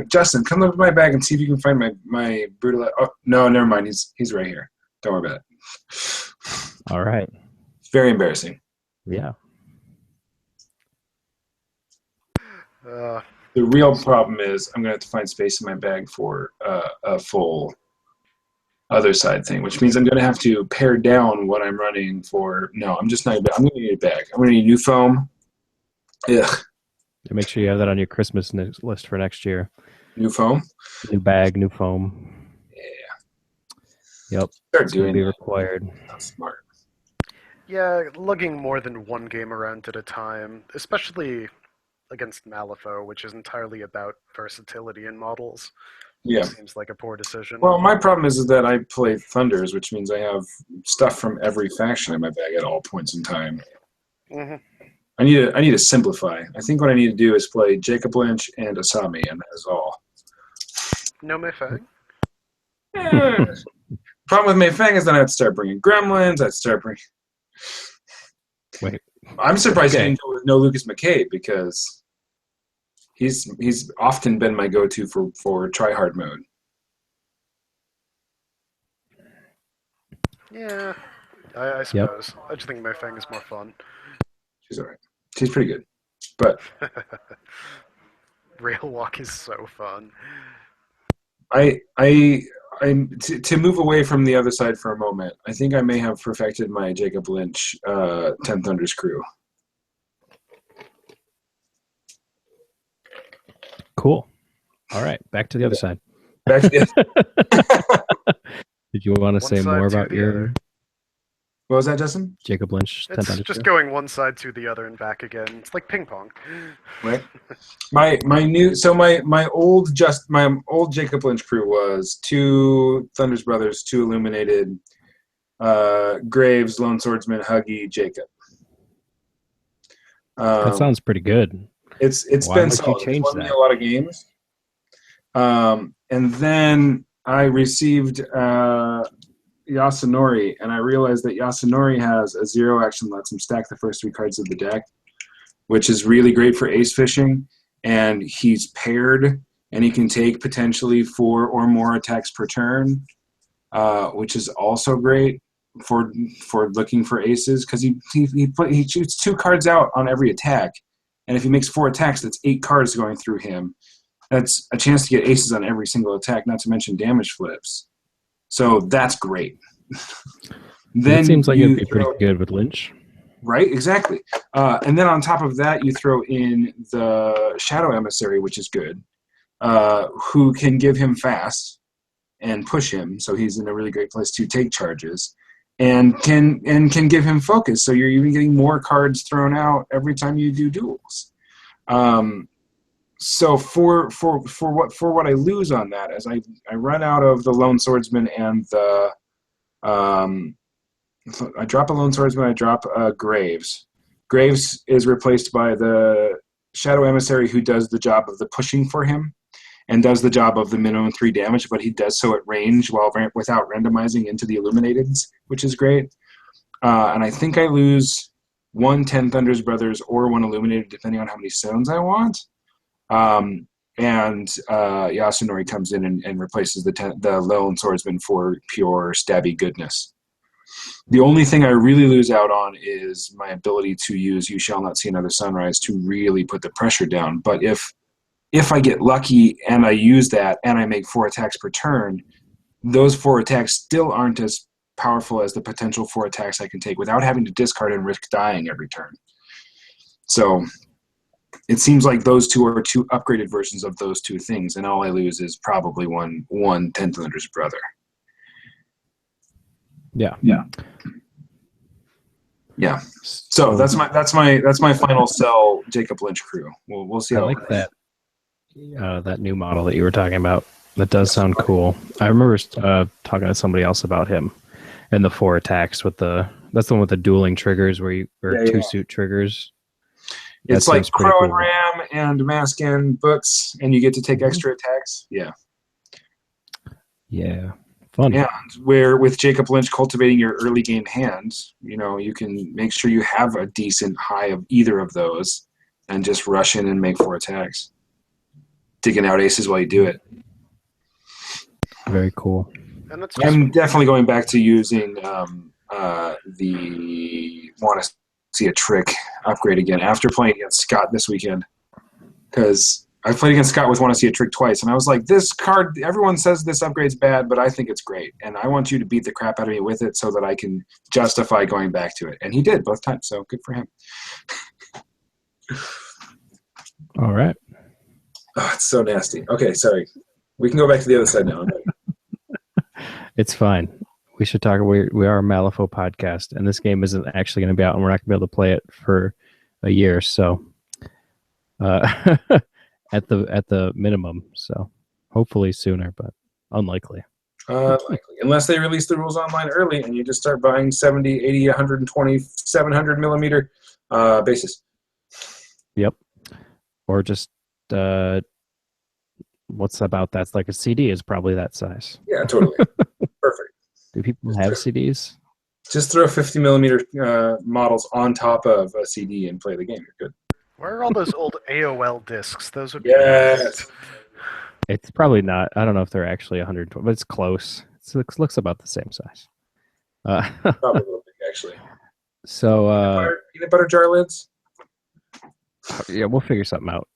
Justin, come up with my bag and see if you can find my brutal. Oh no, never mind. He's right here. Don't worry about it. All right. It's very embarrassing. Yeah. The real problem is I'm gonna have to find space in my bag for a full other side thing, which means I'm gonna have to pare down what I'm running for. No, I'm just not. I'm gonna need a bag. I'm gonna need new foam. Ugh. Make sure you have that on your Christmas list for next year. New foam? New bag, new foam. Yeah. Yep. Start doing be required. That's smart. Yeah, lugging more than one game around at a time, especially against Malifaux, which is entirely about versatility in models. Yeah. Seems like a poor decision. Well, my problem is that I play Thunders, which means I have stuff from every faction in my bag at all points in time. Mm-hmm. I need to simplify. I think what I need to do is play Jacob Lynch and Asami, and that is all. No Mayfang? Problem with Mei Fang is then I'd start bringing Gremlins. Wait. I'm surprised he didn't go with no Lucas McCabe because he's often been my go-to for try-hard mode. Yeah, I suppose. I just think Mayfang is more fun. She's all right. She's pretty good, but Rail Walk is so fun. To move away from the other side for a moment, I think I may have perfected my Jacob Lynch 10 Thunders crew. Cool. All right, back to the other side. Back to the Did you want to say more about your... What was that, Justin? Jacob Lynch. It's just going one side to the other and back again. It's like ping pong. Right. My old Jacob Lynch crew was 2 Thunder's Brothers, 2 Illuminated, Graves, Lone Swordsman, Huggy, Jacob. That sounds pretty good. It's been solid. It's won me a lot of games. And then I received Yasunori, and I realized that Yasunori has a 0 action, lets him stack the first 3 cards of the deck, which is really great for ace fishing. And he's paired, and he can take potentially 4 or more attacks per turn, which is also great for looking for aces because he shoots 2 cards out on every attack, and if he makes 4 attacks, that's 8 cards going through him. That's a chance to get aces on every single attack, not to mention damage flips. So that's great. Then it seems like it'd be pretty good with Lynch. Right, exactly. And then on top of that, you throw in the Shadow Emissary, which is good, who can give him fast and push him, so he's in a really great place to take charges, and can give him focus, so you're even getting more cards thrown out every time you do duels. So for what I lose on that is I run out of the Lone Swordsman and the I drop a Lone Swordsman, I drop Graves. Graves is replaced by the Shadow Emissary, who does the job of the pushing for him and does the job of the minimum 3 damage, but he does so at range without randomizing into the Illuminateds, which is great. And I think I lose 1 10 Thunder's Brothers or 1 Illuminated, depending on how many stones I want. And Yasunori comes in and replaces the Lone Swordsman for pure stabby goodness. The only thing I really lose out on is my ability to use You Shall Not See Another Sunrise to really put the pressure down. But if I get lucky and I use that and I make 4 attacks per turn, those 4 attacks still aren't as powerful as the potential 4 attacks I can take without having to discard and risk dying every turn. So it seems like those 2 are 2 upgraded versions of those 2 things, and all I lose is probably one 10 Thunder's Brother. Yeah. So that's my final sell Jacob Lynch crew. We'll see how I like that. That new model that you were talking about. That does sound cool. I remember talking to somebody else about him and the 4 attacks with that's the one with the dueling triggers where 2 suit triggers. It's like Crow and Ram and Mask and Books, and you get to take extra attacks. Yeah. Yeah. Fun. And where with Jacob Lynch cultivating your early game hand, you can make sure you have a decent high of either of those and just rush in and make 4 attacks. Digging out aces while you do it. Very cool. And that's I'm definitely going back to using the want to see a trick upgrade again after playing against Scott this weekend. Because I played against Scott with want to see a trick twice, and I was like, this card, everyone says this upgrade's bad, but I think it's great. And I want you to beat the crap out of me with it so that I can justify going back to it. And he did both times, so good for him. All right. Oh, it's so nasty. Okay, sorry. We can go back to the other side now. It's fine. We should talk. We are a Malifaux podcast, and this game isn't actually going to be out, and we're not going to be able to play it for a year. So, at the minimum. So, hopefully sooner, but unlikely. Likely. Unless they release the rules online early, and you just start buying 70, 80, 120, 700 millimeter bases. Yep. Or just what's about that's like a CD is probably that size. Yeah, totally. Perfect. Do people have CDs? Just throw 50 millimeter models on top of a CD and play the game. You're good. Where are all those old AOL discs? Those would be Yes. It's probably not. I don't know if they're actually 120, but it's close. It looks about the same size. Probably a little big, actually. So peanut butter jar lids? yeah, we'll figure something out.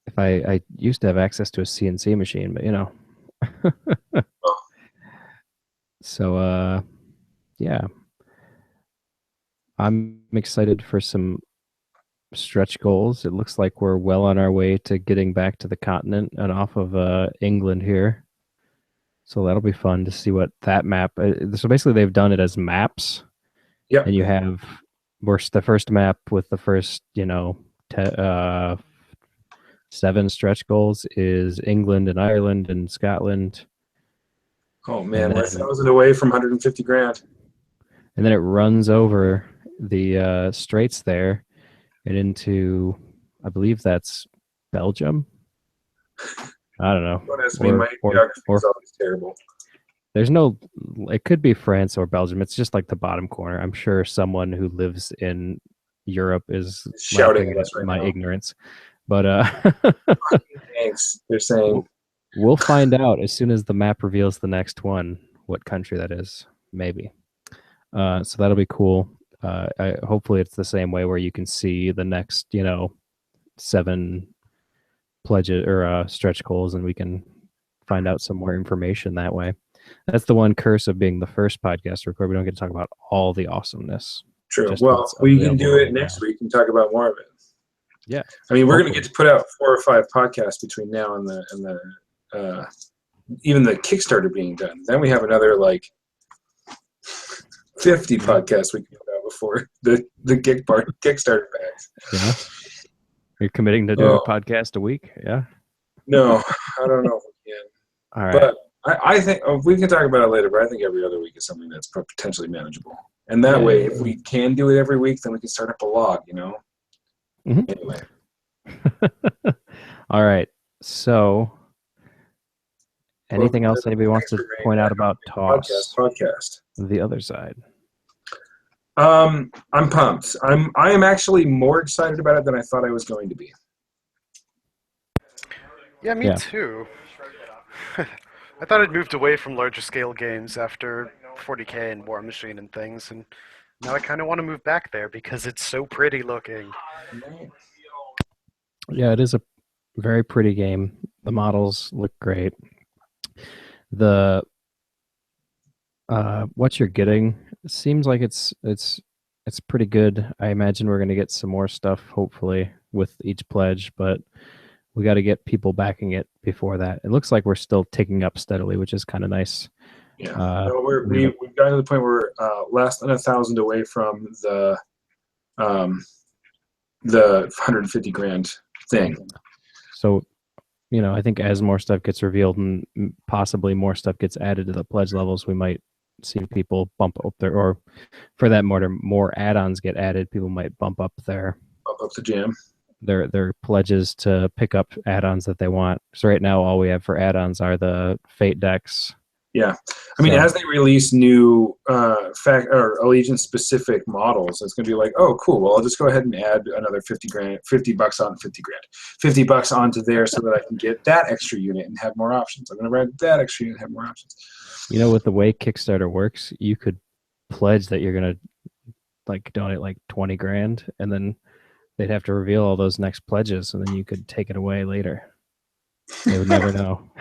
If I used to have access to a CNC machine, but So yeah, I'm excited for some stretch goals. It looks like we're well on our way to getting back to the continent and off of England here. So that'll be fun to see what that map. So basically, they've done it as maps. Yeah. And you have the first map with the first 7 stretch goals is England and Ireland and Scotland. Oh man, we're 1,000 away from 150 grand. And then it runs over the straits there and into, I believe that's Belgium. I don't know. Don't ask me, my geography is always terrible. There's no, it could be France or Belgium. It's just like the bottom corner. I'm sure someone who lives in Europe is shouting at us right my now. Ignorance. But thanks. They're saying we'll find out as soon as the map reveals the next one, what country that is, maybe. So that'll be cool. Hopefully it's the same way where you can see the next, 7 pledges or stretch goals, and we can find out some more information that way. That's the one curse of being the first podcast record. We don't get to talk about all the awesomeness. True. Well, we can do it next week and talk about more of it. Yeah. I mean, we're going to get to put out 4 or 5 podcasts between now and the even the Kickstarter being done. Then we have another 50 podcasts we can put out before the Kickstarter bags. Yeah. You're committing to do a podcast a week? Yeah. No, I don't know if we can. All right. But I think we can talk about it later, but I think every other week is something that's potentially manageable. And that way, if we can do it every week, then we can start up a log, Mm-hmm. Anyway. All right. So, anything else anybody wants to point out about TOS? Podcast. The other side. I'm pumped. I am actually more excited about it than I thought I was going to be. Yeah, me too. I thought I'd moved away from larger scale games after 40K and War Machine and things, and now I kind of want to move back there because it's so pretty looking. Yeah, it is a very pretty game. The models look great. The what you're getting seems like it's pretty good. I imagine we're going to get some more stuff hopefully with each pledge, but we got to get people backing it before that. It looks like we're still ticking up steadily, which is kind of nice. Yeah, we've gotten to the point where we're less than 1,000 away from the 150 grand thing. So, I think as more stuff gets revealed and possibly more stuff gets added to the pledge levels, we might see people bump up there, or for that matter, more add-ons get added. People might bump up the jam. their pledges to pick up add-ons that they want. So right now, all we have for add-ons are the Fate decks. Yeah, I mean, as they release new Allegiance specific models, it's going to be like, oh, cool. Well, I'll just go ahead and add another $50 $50 onto there, so that I can get that extra unit and have more options. I'm going to add that extra unit and have more options. You know, with the way Kickstarter works, you could pledge that you're going to like donate like 20 grand, and then they'd have to reveal all those next pledges, and then you could take it away later. They would never know.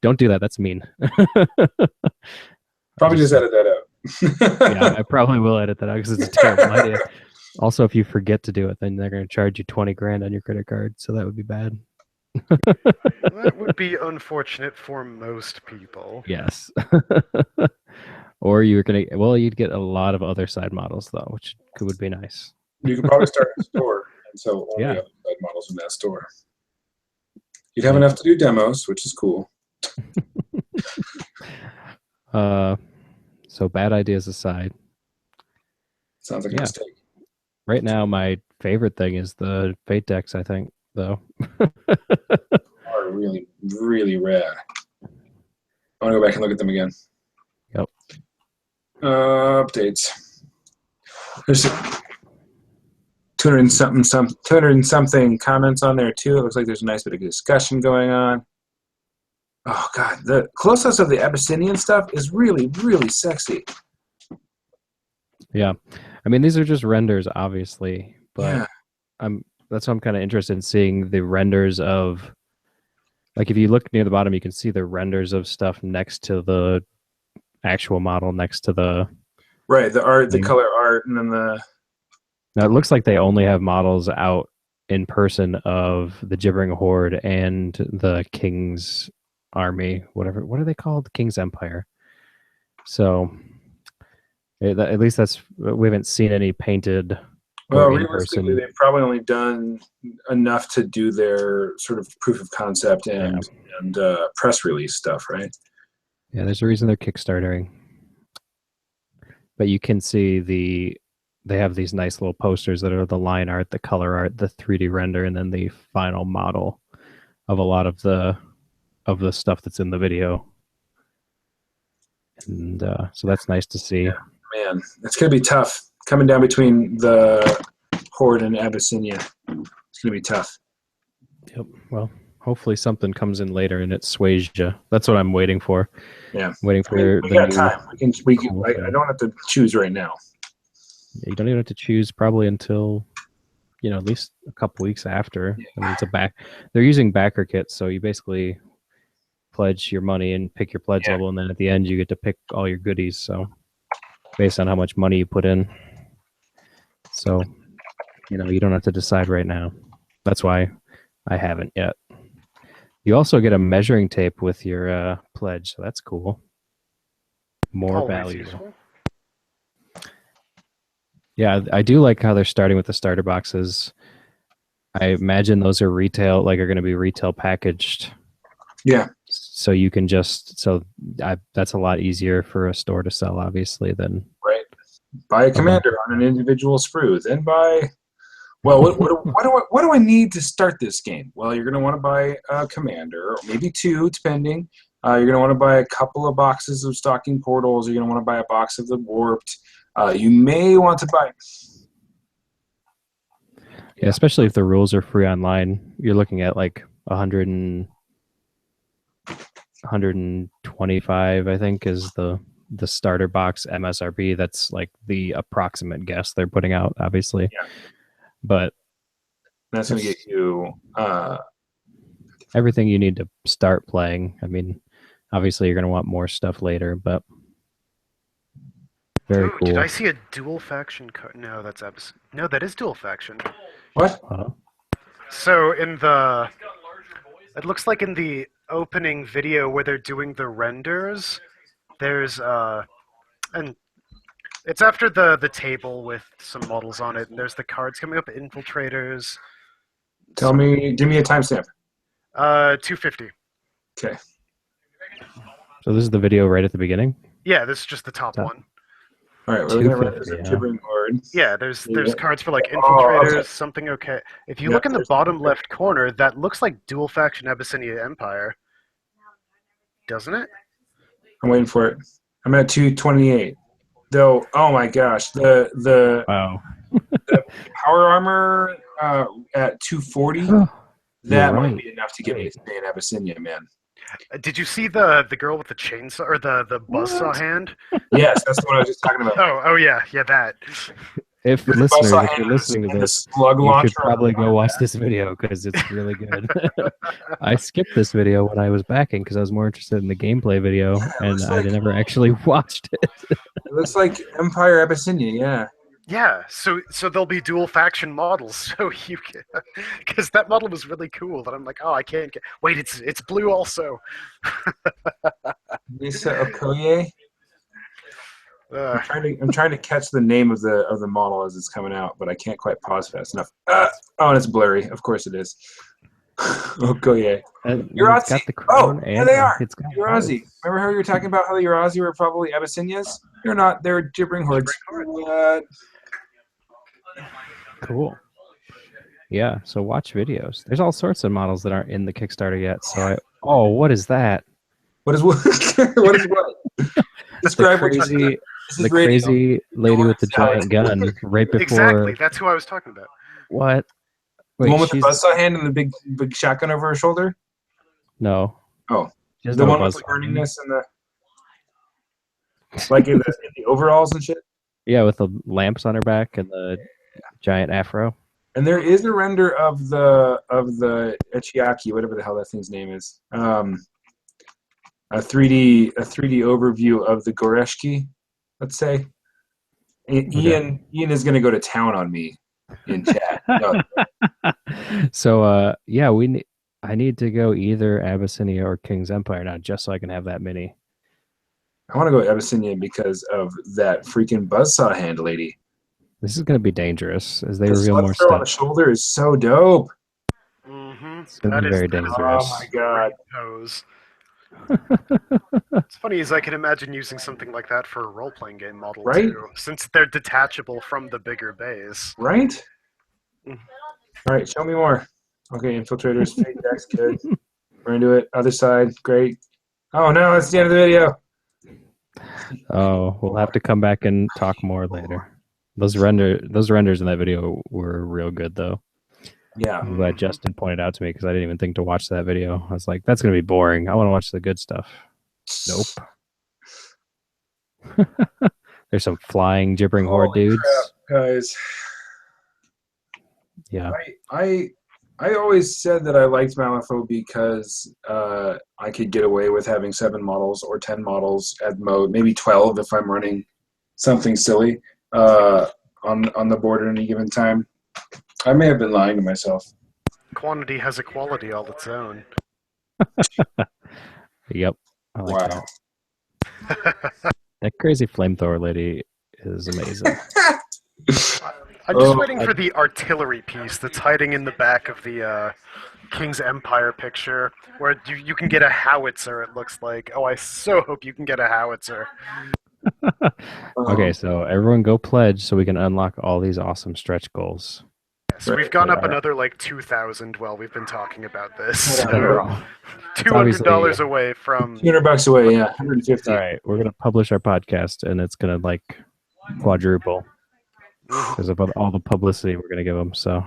Don't do that. That's mean. Probably just edit that out. Yeah, I probably will edit that out because it's a terrible idea. Also, if you forget to do it, then they're going to charge you 20 grand on your credit card, so that would be bad. That would be unfortunate for most people. Yes. Or you're going to, well, you'd get a lot of other side models, though, which would be nice. You could probably start a store and sell only other side models in that store. You'd have enough to do demos, which is cool. So bad ideas aside. Sounds like a mistake. Right now, my favorite thing is the Fate decks, I think, though. Are really, really rad. I want to go back and look at them again. Yep. Updates. There's 200 and something comments on there too. It looks like there's a nice bit of discussion going on. Oh god, the close-ups of the Abyssinian stuff is really, really sexy. Yeah, I mean these are just renders, obviously, but that's why I'm kind of interested in seeing the renders of, like, if you look near the bottom, you can see the renders of stuff next to the actual model, next to the the art, the color art, and then the. Now it looks like they only have models out in person of the Gibbering Horde and the King's Army, whatever. What are they called? King's Empire. So at least we haven't seen any painted. Well, realistically, they've probably only done enough to do their sort of proof of concept and press release stuff, right? Yeah, there's a reason they're Kickstartering. But you can see they have these nice little posters that are the line art, the color art, the 3D render, and then the final model of a lot of the stuff that's in the video. And so that's nice to see. Yeah, man, it's going to be tough coming down between the Horde and Abyssinia. It's going to be tough. Yep. Well, hopefully something comes in later and it sways you. That's what I'm waiting for. Yeah. Waiting for we got time. We can. I don't have to choose right now. Yeah, you don't even have to choose probably until, at least a couple weeks after. Yeah. I mean, they're using backer kits, so you basically pledge your money and pick your pledge level, and then at the end you get to pick all your goodies. So based on how much money you put in. So, you don't have to decide right now. That's why I haven't yet. You also get a measuring tape with your pledge, so that's cool. More value. Yeah, I do like how they're starting with the starter boxes. I imagine those are are going to be retail packaged. Yeah. So you can that's a lot easier for a store to sell, obviously, than buy a commander on an individual sprue, then buy. Well, what do I need to start this game? Well, you're going to want to buy a commander, or maybe two, depending. You're going to want to buy a couple of boxes of stocking portals. You're going to want to buy a box of the warped. You may want to buy. Yeah, especially if the rules are free online. You're looking at like 125, I think, is the starter box MSRP. That's like the approximate guess they're putting out, obviously. Yeah. But that's going to get you everything you need to start playing. I mean, obviously you're going to want more stuff later, but very cool. Did I see a dual faction card? No, that is dual faction. What? So it looks like in the opening video where they're doing the renders, there's and it's after the table with some models on it, and there's the cards coming up, infiltrators. Give me a timestamp. 250. Okay. So this is the video right at the beginning? Yeah, this is just the top one. All right, we're gonna run this 250, huh? gibbering horde. Yeah, there's Yeah. cards for like Oh, infiltrators, okay. something okay. If you Yeah, look in the there's- bottom left corner, that looks like dual faction Abyssinia Empire, doesn't it? I'm waiting for it. I'm at 228. Though, oh my gosh, the Wow. power armor at 240. You're That right. might be enough to get me to stay in Abyssinia, man. Did you see the girl with the chainsaw or the buzzsaw hand? Yes, that's the one I was just talking about. Oh yeah, that. If The listeners, buzzsaw if hand you're listening to and the this, slug you launcher should probably go watch this video because it's really good. I skipped this video when I was backing because I was more interested in the gameplay video, and I never actually watched it. It looks like Empire Abyssinia, yeah. Yeah, so there'll be dual faction models, so you can, because that model was really cool. That I'm like, oh, I can't get. Wait, it's blue also. Lisa Okoye. Uh, I'm trying to catch the name of the model as it's coming out, but I can't quite pause fast enough. Oh, and it's blurry. Of course it is. Okoye. It's got the crown yeah, they are. It's got Urazi. Remember how you were talking about how the Urazi were probably Abyssinias? They're not. They're gibbering hordes. What? Cool. Yeah, so watch videos. There's all sorts of models that aren't in the Kickstarter yet. So what is that? What is what? What is what? Describe The what you the crazy lady with the giant gun right before. exactly, that's who I was talking about. What? The Wait, one with the she's buzzsaw hand and the big shotgun over her shoulder? no. Oh, She has the no one with the buzzsaw. burningness and the like in the overalls and shit. Yeah, with the lamps on her back and the giant afro. And there is a render of the Echiaki, whatever the hell that thing's name is. A 3D overview of the Goreshki, let's say. Ian is going to go to town on me in chat. No. So yeah, I need to go either Abyssinia or King's Empire now, just so I can have that mini. I want to go Abyssinia because of that freaking buzzsaw hand lady. This is going to be dangerous as they The reveal more slug throw on the stuff. shoulder is so dope. Mm-hmm. It's going to be very dangerous. Oh my god. Pose. It's funny as I can imagine using something like that for a role-playing game model Right? too, since they're detachable from the bigger base. Right? Mhm. All right, show me more. Okay, infiltrators, fake decks, good. We're into it. Other side, great. Oh no, that's the end of the video. Oh, we'll have to come back and talk more later. Those renders in that video were real good, though. Yeah. I'm glad Justin pointed out to me because I didn't even think to watch that video. I was like, that's going to be boring. I want to watch the good stuff. Nope. There's some flying, gibbering horde dudes. Crap, guys. Yeah. I always said that I liked Malifaux because I could get away with having 7 models or 10 models at mode, maybe 12 if I'm running something silly on the board at any given time. I may have been lying to myself. Quantity has a quality all its own. Yep. I like Wow. that crazy flamethrower lady is amazing. I'm just waiting for the artillery piece that's hiding in the back of the King's Empire picture, where you can get a howitzer, it looks like. Oh, I so hope you can get a howitzer. Okay, so everyone go pledge so we can unlock all these awesome stretch goals. So we've gone up another like 2,000 while we've been talking about this. So $200 away from $200 away, yeah, 150. All right, we're gonna publish our podcast, and it's gonna like quadruple because of all the publicity we're gonna give them. So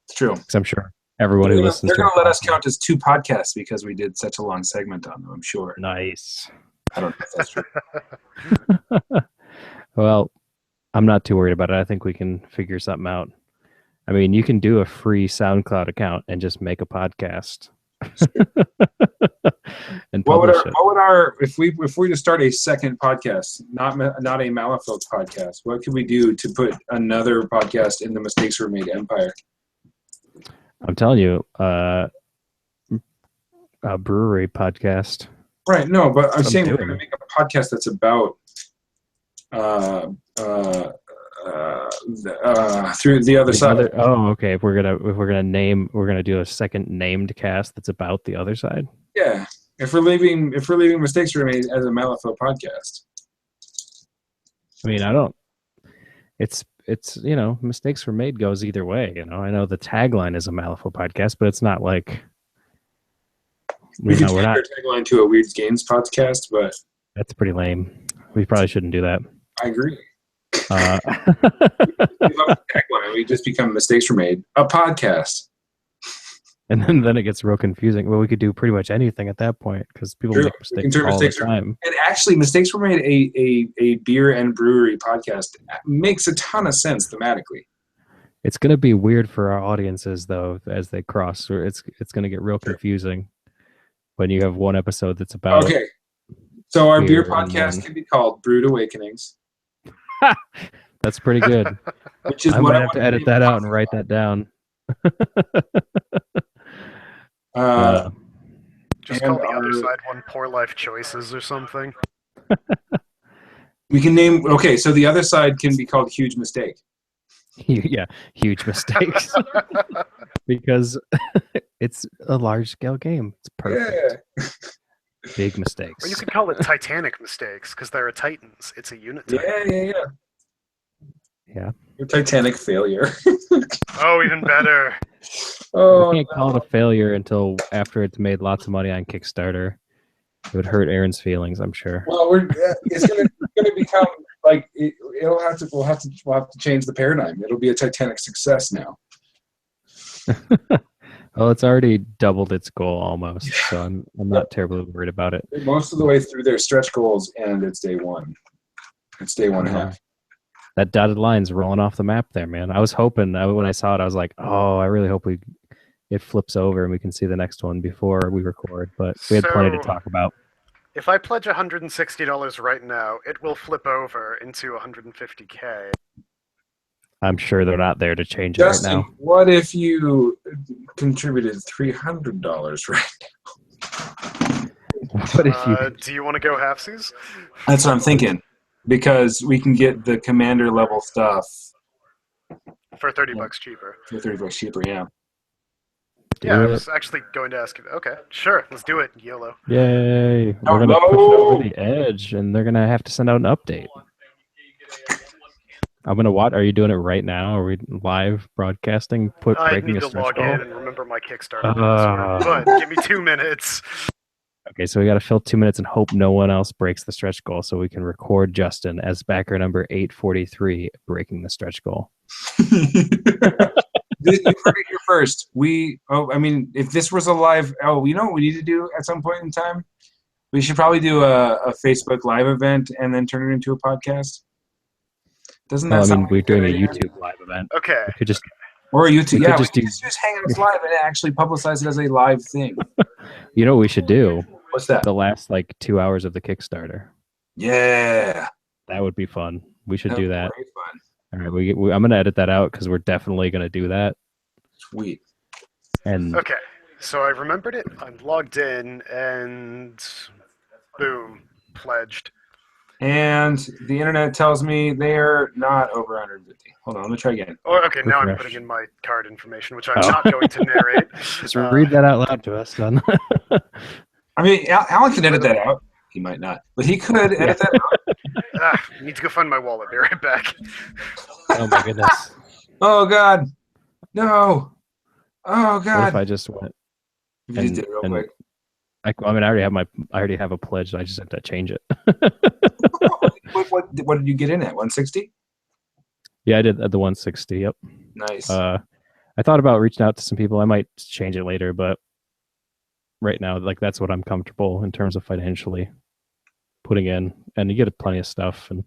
It's true. 'cause I'm sure everyone who listens They're to going to let us podcast- count as 2 podcasts because we did such a long segment on them, I'm sure. Nice. I don't know if that's true. Well, I'm not too worried about it. I think we can figure something out. I mean, you can do a free SoundCloud account and just make a podcast and publish it. What would our if we were to start a second podcast, not a Malifaux podcast? What could we do to put another podcast in the Mistakes Were Made Empire? I'm telling you, a brewery podcast. Right. No, but I'm saying we're doing. going to make a podcast that's about through the other side. Okay. If we're gonna do a second named cast that's about the other side. Yeah. If we're leaving Mistakes Were Made as a Malifaux podcast. I mean, I don't. It's mistakes were made goes either way. I know the tagline is a Malifaux podcast, but it's not like we could change our tagline to a Weird Games podcast, but that's pretty lame. We probably shouldn't do that. I agree. We love the tagline. We just become mistakes were made. A podcast. And then it gets real confusing. Well, we could do pretty much anything at that point because people make mistakes all the time. And actually, Mistakes Were Made, a beer and brewery podcast, makes a ton of sense thematically. It's going to be weird for our audiences, though, as they cross. It's going to get real confusing when you have one episode that's about. Okay. So our beer podcast can be called Brewed Awakenings. That's pretty good. Which is I'm going to have to edit that out and write that down. Just call the other side one Poor Life Choices or something. We can name. Okay, so the other side can be called Huge Mistake. Yeah, huge mistakes. Because it's a large scale game. It's perfect. Yeah. Big mistakes. Or you could call it Titanic Mistakes because they're a Titans. It's a unit Titan. Yeah. Or Titanic Failure. Oh, even better. Oh, we can't call it a failure until after it's made lots of money on Kickstarter. It would hurt Aaron's feelings, I'm sure. Well, it's gonna become like we'll have to change the paradigm. It'll be a Titanic success now. Well, it's already doubled its goal almost, so I'm not terribly worried about it. They're most of the way through their stretch goals, and it's day one. It's day 1.5. That dotted line's rolling off the map there, man. I was hoping when I saw it, I was like, "Oh, I really hope it flips over and we can see the next one before we record." But we had plenty to talk about. If I pledge $160 right now, it will flip over into $150K. I'm sure they're not there to change Justin, it right now. What if you contributed $300 right now? What if you? Do you want to go halfsies? That's what I'm thinking. Because we can get the commander level stuff for $30 cheaper. For $30 cheaper, yeah. Yeah, I was actually going to ask you. Okay, sure, let's do it, YOLO. Yay! We're gonna push it over the edge, and they're gonna have to send out an update. I'm gonna watch. Are you doing it right now? Are we live broadcasting? I need to log in and remember my Kickstarter password, but give me 2 minutes. Okay, so we got to fill 2 minutes and hope no one else breaks the stretch goal so we can record Justin as backer number 843 breaking the stretch goal. You heard it here first. If this was a live, you know what we need to do at some point in time? We should probably do a Facebook live event and then turn it into a podcast. Doesn't that sound we're doing a YouTube live event. Okay. We could just... Or a YouTube, yeah, we could just hang out live and actually publicize it as a live thing. You know what we should do? What's that? The last 2 hours of the Kickstarter. Yeah. That would be fun. We should do that. Great fun. All right, I'm going to edit that out because we're definitely going to do that. Sweet. And okay, so I remembered it. I'm logged in and boom, pledged. And the internet tells me they're not over 150. Hold on, let me try again. Oh, okay, now I'm putting in my card information, which I'm not going to narrate. Just read that out loud to us, then. I mean, Alan can edit that out. He might not, but he could edit that out. Need to go find my wallet. Be right back. Oh my goodness. Oh God. No. Oh God. What if I just went? You just did it real quick. I already have a pledge. I just have to change it. What did you get in at? 160? Yeah, I did at the 160. Yep. Nice. I thought about reaching out to some people. I might change it later, but right now, that's what I'm comfortable in terms of financially putting in, and you get plenty of stuff. And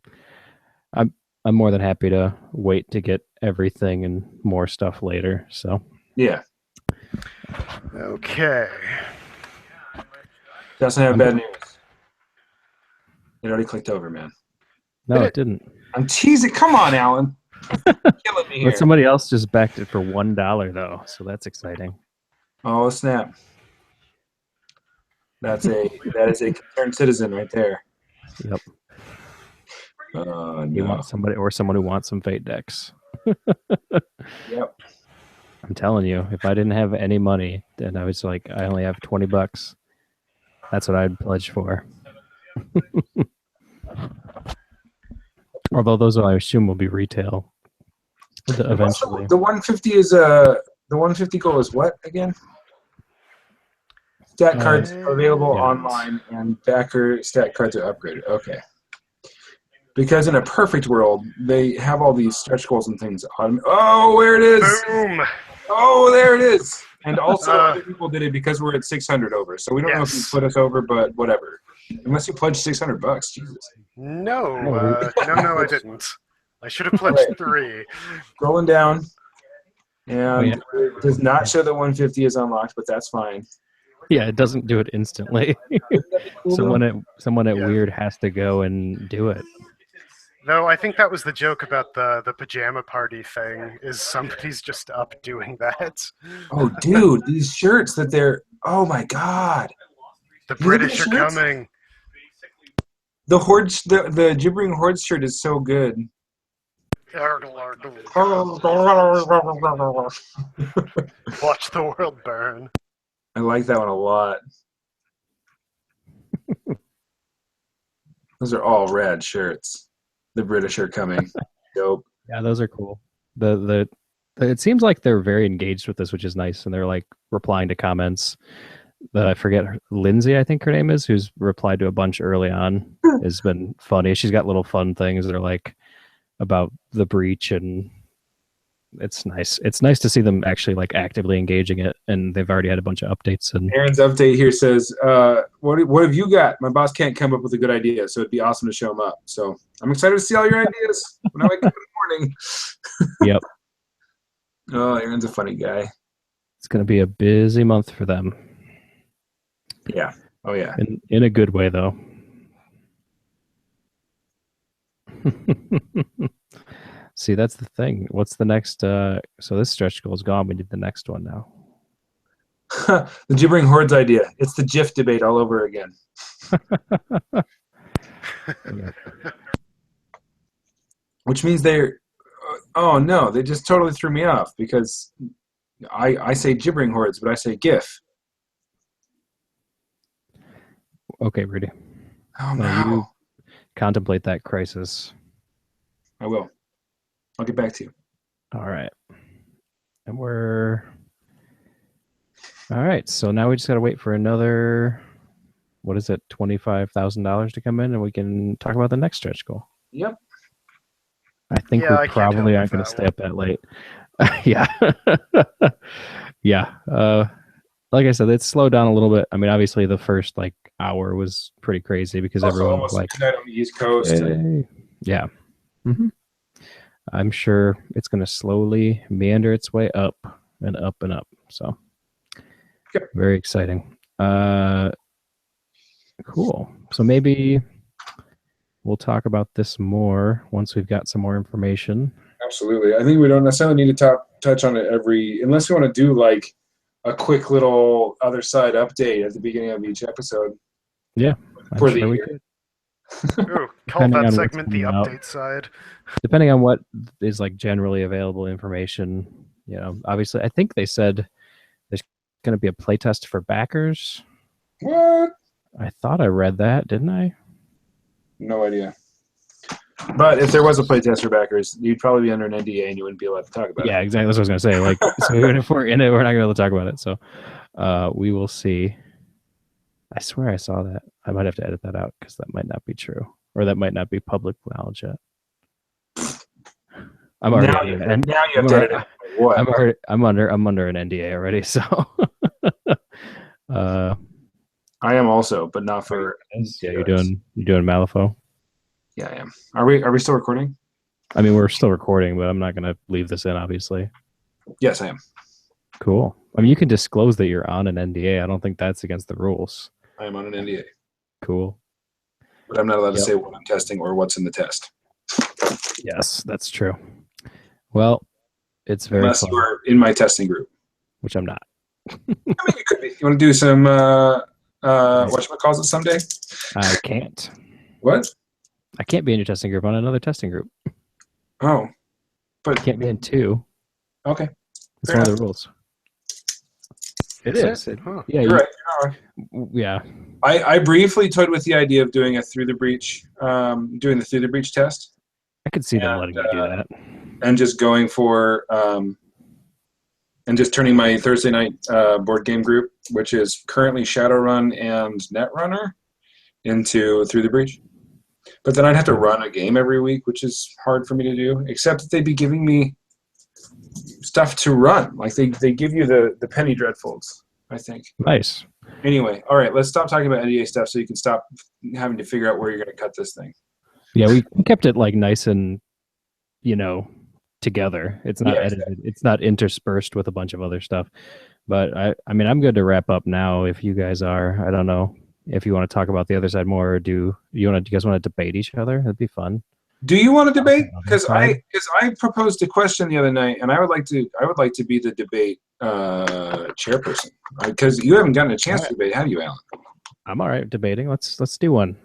I'm more than happy to wait to get everything and more stuff later. So yeah. Okay. Doesn't have bad news. It already clicked over, man. No, it didn't. I'm teasing. Come on, Alan. Killing me here. But somebody else just backed it for $1 though, so that's exciting. Oh snap! That is a concerned citizen right there. Yep. No. You want someone who wants some fate decks. Yep. I'm telling you, if I didn't have any money, then I was like, I only have $20. That's what I'd pledge for. Although those, I assume, will be retail eventually. The 150 is the 150 goal is what again? Stat cards available online, and backer stat cards are upgraded. Okay. Because in a perfect world, they have all these stretch goals and things. Oh, where it is! Boom! Oh, there it is! And also, other people did it because we're at 600 over. So we don't know if you put us over, but whatever. Unless you pledged $600, Jesus. No, I didn't. I should have pledged 3. Scrolling down, and it does not show that 150 is unlocked, but that's fine. Yeah, it doesn't do it instantly. Cool, someone at Weird has to go and do it. No, I think that was the joke about the pajama party thing, is somebody's just up doing that. Oh, dude, these shirts that they're... Oh, my God. The British are coming. The Horde, the Gibbering Horde shirt is so good. Watch the world burn. I like that one a lot. Those are all rad shirts. The British are coming. Dope. Yeah, those are cool. It seems like they're very engaged with this, which is nice, and they're like replying to comments. I forget Lindsay, I think her name is, who's replied to a bunch early on. Has been funny. She's got little fun things that are like about the breach, and it's nice. It's nice to see them actually like actively engaging it, and they've already had a bunch of updates. And Aaron's update here says, "What have you got? My boss can't come up with a good idea, so it'd be awesome to show him up. So I'm excited to see all your ideas when I wake up in the morning." Yep. Oh, Aaron's a funny guy. It's going to be a busy month for them. Yeah. Oh, yeah. In a good way, though. See, that's the thing. What's the next? So this stretch goal is gone. We need the next one now. The Gibbering Hordes idea. It's the GIF debate all over again. Which means they're... Oh, no. They just totally threw me off because I say Gibbering Hordes, but I say GIF. Okay, Rudy. Oh, no. You contemplate that crisis. I will. I'll get back to you. All right. And we're... All right, so now we just got to wait for another, what is it, $25,000 to come in, and we can talk about the next stretch goal. Yep. I think we probably aren't going to stay up that late. Yeah. Yeah. Like I said, it's slowed down a little bit. I mean, obviously the first like hour was pretty crazy because everyone was like on the East Coast. Hey. Yeah. Mm-hmm. I'm sure it's going to slowly meander its way up and up and up. So very exciting. Cool. So maybe we'll talk about this more once we've got some more information. Absolutely. I think we don't necessarily need to touch on it unless you want to do like a quick little other side update at the beginning of each episode. Yeah. For the year. Ooh, call that segment the update side. Depending on what is like generally available information, you know, obviously I think they said there's going to be a playtest for backers. What? I thought I read that, didn't I? No idea. But if there was a playtest for backers, you'd probably be under an NDA and you wouldn't be allowed to talk about it. Yeah, exactly. That's what I was going to say. Like, so even if we're in it, we're not going to be able to talk about it. So we will see. I swear I saw that. I might have to edit that out because that might not be true. Or that might not be public knowledge yet. I'm already now you have to edit it. What? I'm under an NDA already, so I am also, but not for yeah, you're doing Malifaux? Yeah, I am. Are we still recording? I mean, we're still recording, but I'm not going to leave this in, obviously. Yes, I am. Cool. I mean, you can disclose that you're on an NDA. I don't think that's against the rules. I am on an NDA. Cool. But I'm not allowed to say what I'm testing or what's in the test. Yes, that's true. Well, it's very Unless fun. you are in my testing group. Which I'm not. I mean, you could be. You want to do some, whatchamacallit someday? I can't. What? I can't be in your testing group. I'm on another testing group. Oh. But I can't be in two. Okay. It's one of the rules. It is. Yeah, you're right. Yeah. I briefly toyed with the idea of doing a through the breach test. I could see them letting you do that. And just going for and just turning my Thursday night board game group, which is currently Shadowrun and Netrunner, into Through the Breach. But then I'd have to run a game every week, which is hard for me to do, except that they'd be giving me stuff to run. Like they give you the Penny Dreadfuls, I think. Nice. Anyway, all right, let's stop talking about NDA stuff so you can stop having to figure out where you're going to cut this thing. Yeah, we kept it like nice and, together. It's not edited. Exactly. It's not interspersed with a bunch of other stuff. But I mean, I'm good to wrap up now if you guys are. I don't know if you want to talk about the other side more, or do you guys want to debate each other? That'd be fun. Do you want to debate? Because I proposed a question the other night, and I would like to be the debate chairperson, because you haven't gotten a chance to debate, have you, Alan? I'm all right debating. Let's do one.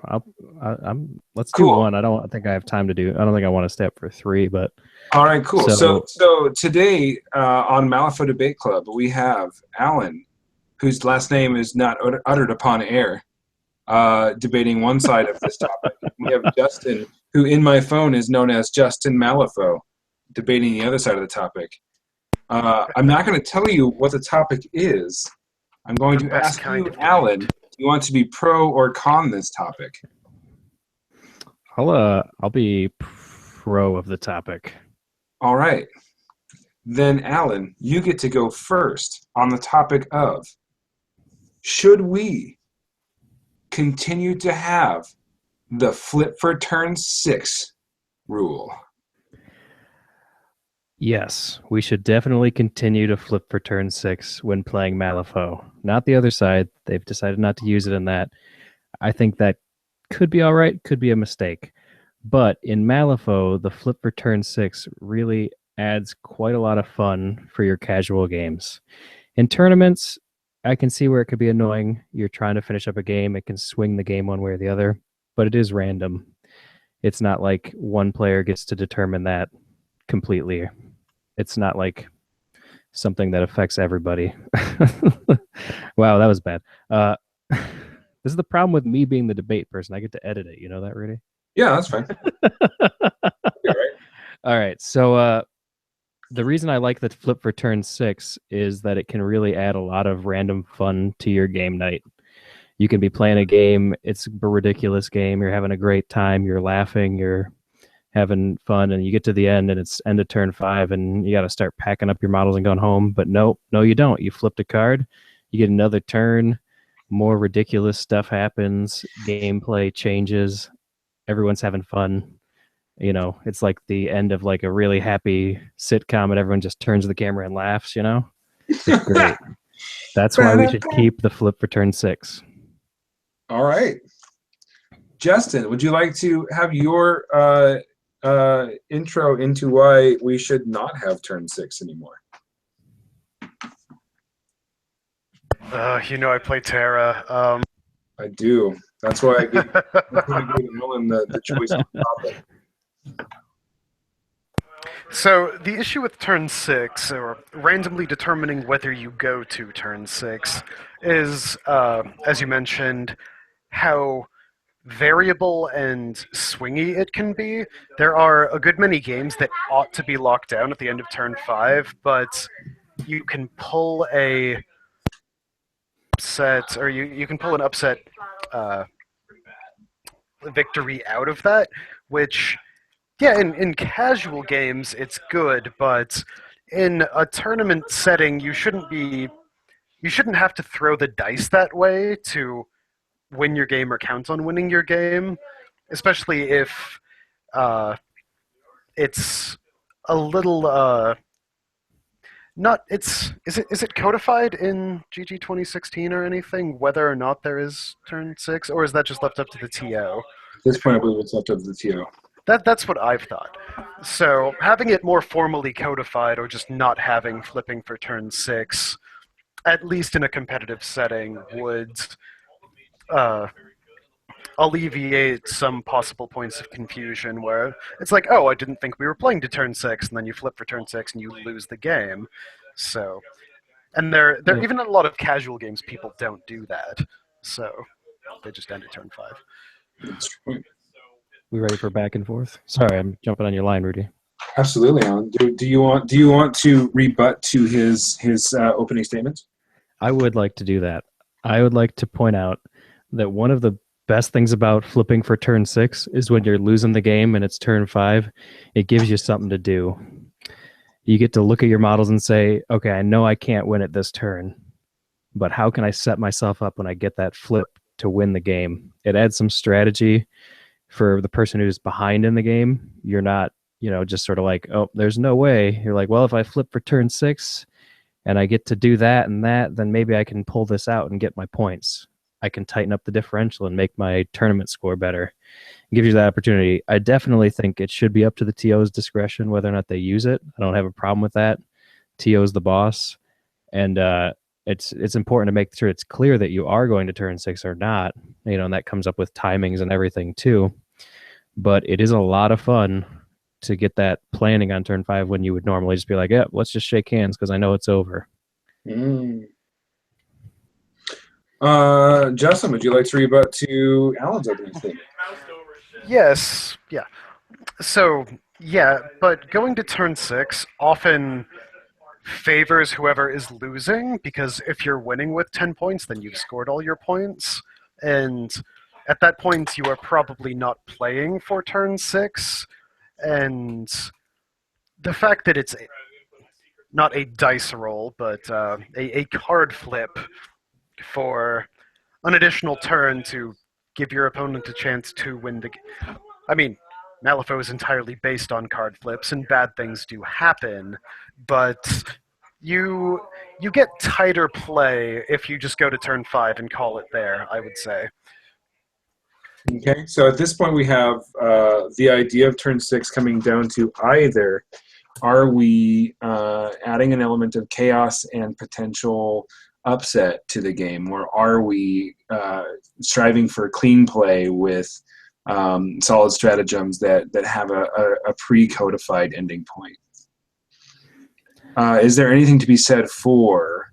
Let's do one. I don't think I have time to do. I don't think I want to stay up for 3, but all right, cool. So today on Malifaux Debate Club we have Alan, whose last name is not uttered upon air, debating one side of this topic. We have Justin, who in my phone is known as Justin Malifaux, debating the other side of the topic. I'm not going to tell you what the topic is. I'm going to ask you, Alan, do you want to be pro or con this topic? I'll be pro of the topic. All right. Then, Alan, you get to go first on the topic of, should we continue to have the flip for turn 6 rule? Yes, we should definitely continue to flip for turn 6 when playing Malifaux. Not the other side. They've decided not to use it in that. I think that could be all right, could be a mistake. But in Malifaux, the flip for turn 6 really adds quite a lot of fun for your casual games. In tournaments, I can see where it could be annoying. You're trying to finish up a game. It can swing the game one way or the other, but it is random. It's not like one player gets to determine that completely. It's not like something that affects everybody. Wow, that was bad. This is the problem with me being the debate person. I get to edit it. You know that, Rudy? Yeah, that's fine. Right. All right. So the reason I like the flip for turn 6 is that it can really add a lot of random fun to your game night. You can be playing a game. It's a ridiculous game. You're having a great time. You're laughing. You're having fun, and you get to the end, and it's end of turn 5, and you got to start packing up your models and going home. But no, you don't. You flipped a card. You get another turn. More ridiculous stuff happens. Gameplay changes. Everyone's having fun. It's like the end of like a really happy sitcom, and everyone just turns the camera and laughs. It's great. That's why we should keep the flip for turn 6. All right, Justin, would you like to have your intro into why we should not have turn 6 anymore? I play Terra. I do. That's why I gave Nolan the choice of the topic. So the issue with turn 6, or randomly determining whether you go to turn 6, is, as you mentioned, how variable and swingy it can be. There are a good many games that ought to be locked down at the end of turn 5, but you can pull a upset, or you can pull an upset victory out of that, which, yeah, in casual games it's good, but in a tournament setting you shouldn't have to throw the dice that way to win your game or count on winning your game, especially if it's a little is it codified in GG 2016 or anything whether or not there is turn 6, or is that just left up to the TO? At this point I believe it's left up to the TO. That's what I've thought. So having it more formally codified, or just not having flipping for turn 6, at least in a competitive setting, would alleviate some possible points of confusion where it's like, oh, I didn't think we were playing to turn 6, and then you flip for turn 6 and you lose the game. So, and there even in a lot of casual games, people don't do that. So they just end at turn 5. That's true. We ready for back and forth? Sorry, I'm jumping on your line, Rudy. Absolutely, Alan. Do you want to rebut to his opening statements? I would like to do that. I would like to point out that one of the best things about flipping for turn 6 is when you're losing the game and it's turn 5, it gives you something to do. You get to look at your models and say, okay, I know I can't win at this turn, but how can I set myself up when I get that flip to win the game? It adds some strategy for the person who's behind in the game. You're not, just sort of like, oh, there's no way. You're like, well, if I flip for turn 6 and I get to do that and that, then maybe I can pull this out and get my points. I can tighten up the differential and make my tournament score better. It gives you that opportunity. I definitely think it should be up to the TO's discretion whether or not they use it. I don't have a problem with that. TO's the boss. And it's important to make sure it's clear that you are going to turn 6 or not, and that comes up with timings and everything too. But it is a lot of fun to get that planning on turn 5 when you would normally just be like, yeah, let's just shake hands because I know it's over. Justin, would you like to rebut to Alan's opening statement? Yes, yeah. So, yeah, but going to turn 6 often favors whoever is losing, because if you're winning with 10 points, then you've scored all your points, and at that point you are probably not playing for turn 6, and the fact that it's not a dice roll, but a card flip for an additional turn to give your opponent a chance to win the game. I mean, Malifaux is entirely based on card flips, and bad things do happen, but you get tighter play if you just go to turn 5 and call it there, I would say. Okay, so at this point we have the idea of turn 6 coming down to either are we adding an element of chaos and potential upset to the game, or are we striving for clean play with solid stratagems that have a pre-codified ending point? Is there anything to be said for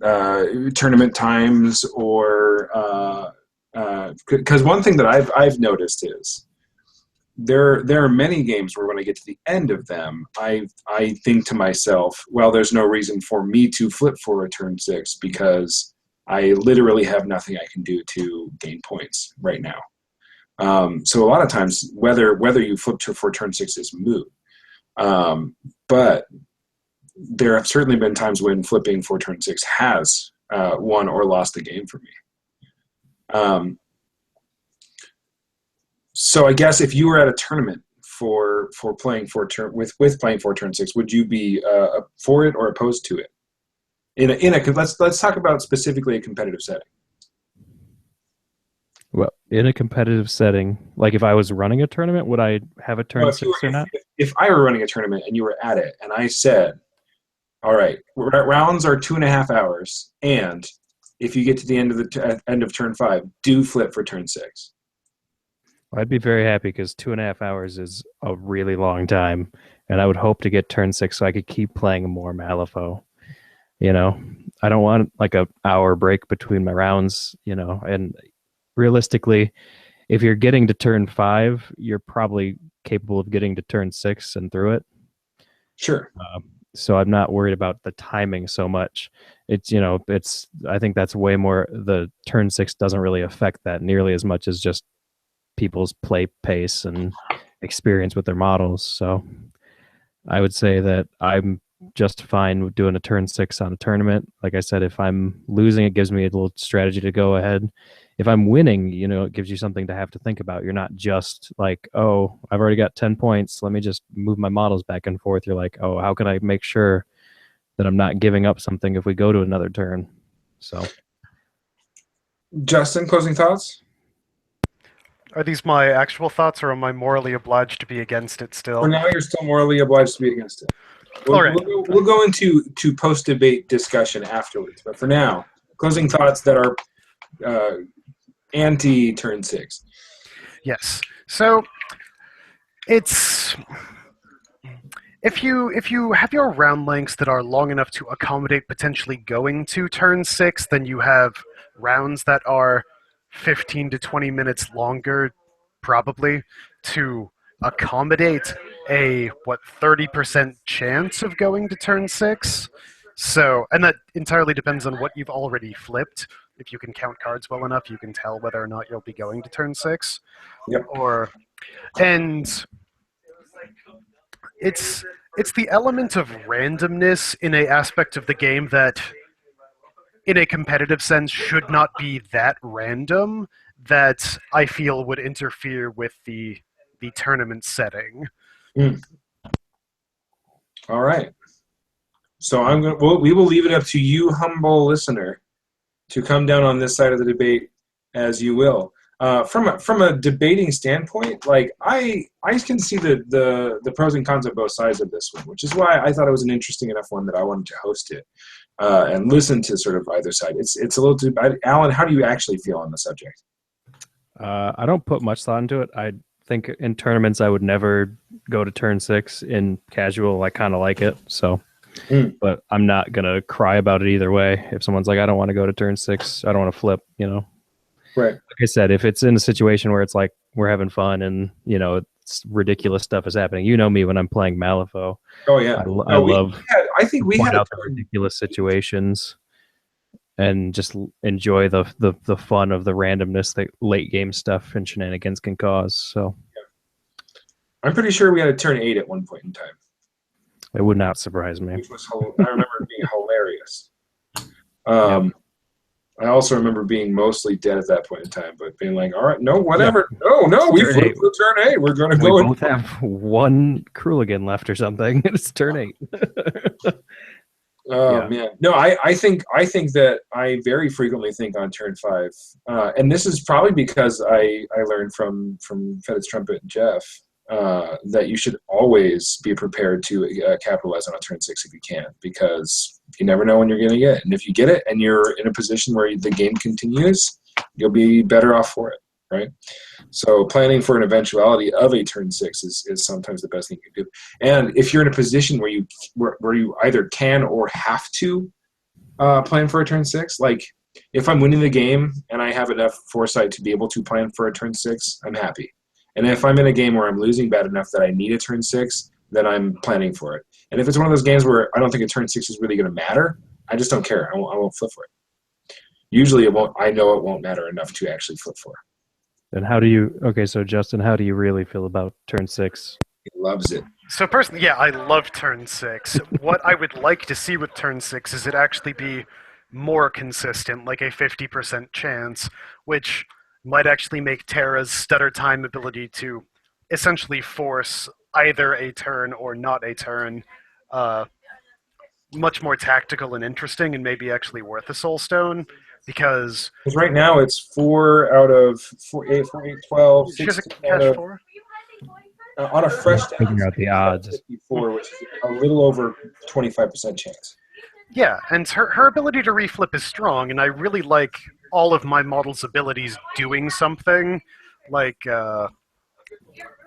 tournament times, or because one thing that I've noticed is there are many games where when I get to the end of them, I think to myself, well, there's no reason for me to flip for a turn 6 because I literally have nothing I can do to gain points right now. So a lot of times, whether you flip for turn 6 is moot. But there have certainly been times when flipping for turn 6 has won or lost the game for me. So I guess if you were at a tournament for playing for playing for turn 6, would you be for it or opposed to it? Let's talk about specifically a competitive setting. Well, in a competitive setting, like if I was running a tournament, would I have a turn 6 or not? If I were running a tournament and you were at it, and I said, all right, rounds are 2.5 hours, and if you get to the end of end of turn 5, do flip for turn 6. I'd be very happy because 2.5 hours is a really long time, and I would hope to get turn 6 so I could keep playing more Malifaux. I don't want like an hour break between my rounds, and realistically, if you're getting to turn 5, you're probably capable of getting to turn 6 and through it. Sure. So I'm not worried about the timing so much. I think that's way more, the turn 6 doesn't really affect that nearly as much as just people's play pace and experience with their models. So I would say that I'm just fine with doing a turn 6 on a tournament. Like I said, if I'm losing, it gives me a little strategy to go ahead. If I'm winning, it gives you something to have to think about. You're not just like, oh, I've already got 10 points. Let me just move my models back and forth. You're like, oh, how can I make sure that I'm not giving up something if we go to another turn? So, Justin, closing thoughts? Are these my actual thoughts, or am I morally obliged to be against it still? For now, you're still morally obliged to be against it. We'll go into post-debate discussion afterwards. But for now, closing thoughts that are anti-turn 6. Yes. So it's if you have your round lengths that are long enough to accommodate potentially going to turn 6, then you have rounds that are 15 to 20 minutes longer probably, to accommodate a 30% chance of going to turn 6. So, and that entirely depends on what you've already flipped. If you can count cards well enough, you can tell whether or not you'll be going to turn 6. Yep. And it's the element of randomness in a aspect of the game that, in a competitive sense, should not be that random, that I feel would interfere with the tournament setting. All right. So we will leave it up to you, humble listener, to come down on this side of the debate as you will. From a debating standpoint, like I can see the pros and cons of both sides of this one, which is why I thought it was an interesting enough one that I wanted to host it and listen to sort of either side. It's a little too. Alan, how do you actually feel on the subject? I don't put much thought into it. I think in tournaments I would never go to turn 6. In casual, I kind of like it. So, but I'm not gonna cry about it either way. If someone's like, I don't want to go to turn 6, I don't want to flip. Right. Like I said, if it's in a situation where it's like we're having fun and it's ridiculous stuff is happening, me when I'm playing Malifaux. Oh yeah, I love. I think we had out the ridiculous situations and just enjoy the fun of the randomness that late game stuff and shenanigans can cause. So, I'm pretty sure we had a turn 8 at one point in time. It would not surprise me. Which was I remember it being hilarious. I also remember being mostly dead at that point in time, but being like, all right, no, whatever. Yeah. No, we flipped to turn 8. We're going to go. We both have one Kruligan left or something. It's turn 8. Man. No, I think that I very frequently think on turn 5. And this is probably because I learned from Fedit's Trumpet and Jeff that you should always be prepared to capitalize on a turn 6 if you can, because you never know when you're going to get it. And if you get it and you're in a position where the game continues, you'll be better off for it, right? So planning for an eventuality of a turn 6 is sometimes the best thing you can do. And if you're in a position where you either can or have to plan for a turn 6, like if I'm winning the game and I have enough foresight to be able to plan for a turn 6, I'm happy. And if I'm in a game where I'm losing bad enough that I need a turn 6, then I'm planning for it. And if it's one of those games where I don't think a turn 6 is really going to matter, I just don't care. I won't flip for it. Usually it won't. I know it won't matter enough to actually flip for it. And how do you? Okay, so Justin, how do you really feel about turn 6? He loves it. So personally, yeah, I love turn 6. What I would like to see with turn 6 is it actually be more consistent, like a 50% chance, which might actually make Terra's stutter time ability to essentially force either a turn or not a turn much more tactical and interesting, and maybe actually worth a soul stone, because right now it's 4 out of 4, 8, 12, 6 out of 4. On a fresh down, figure out the odds. 54, which is a little over 25% chance. Yeah, and her ability to reflip is strong, and I really like all of my model's abilities doing something, like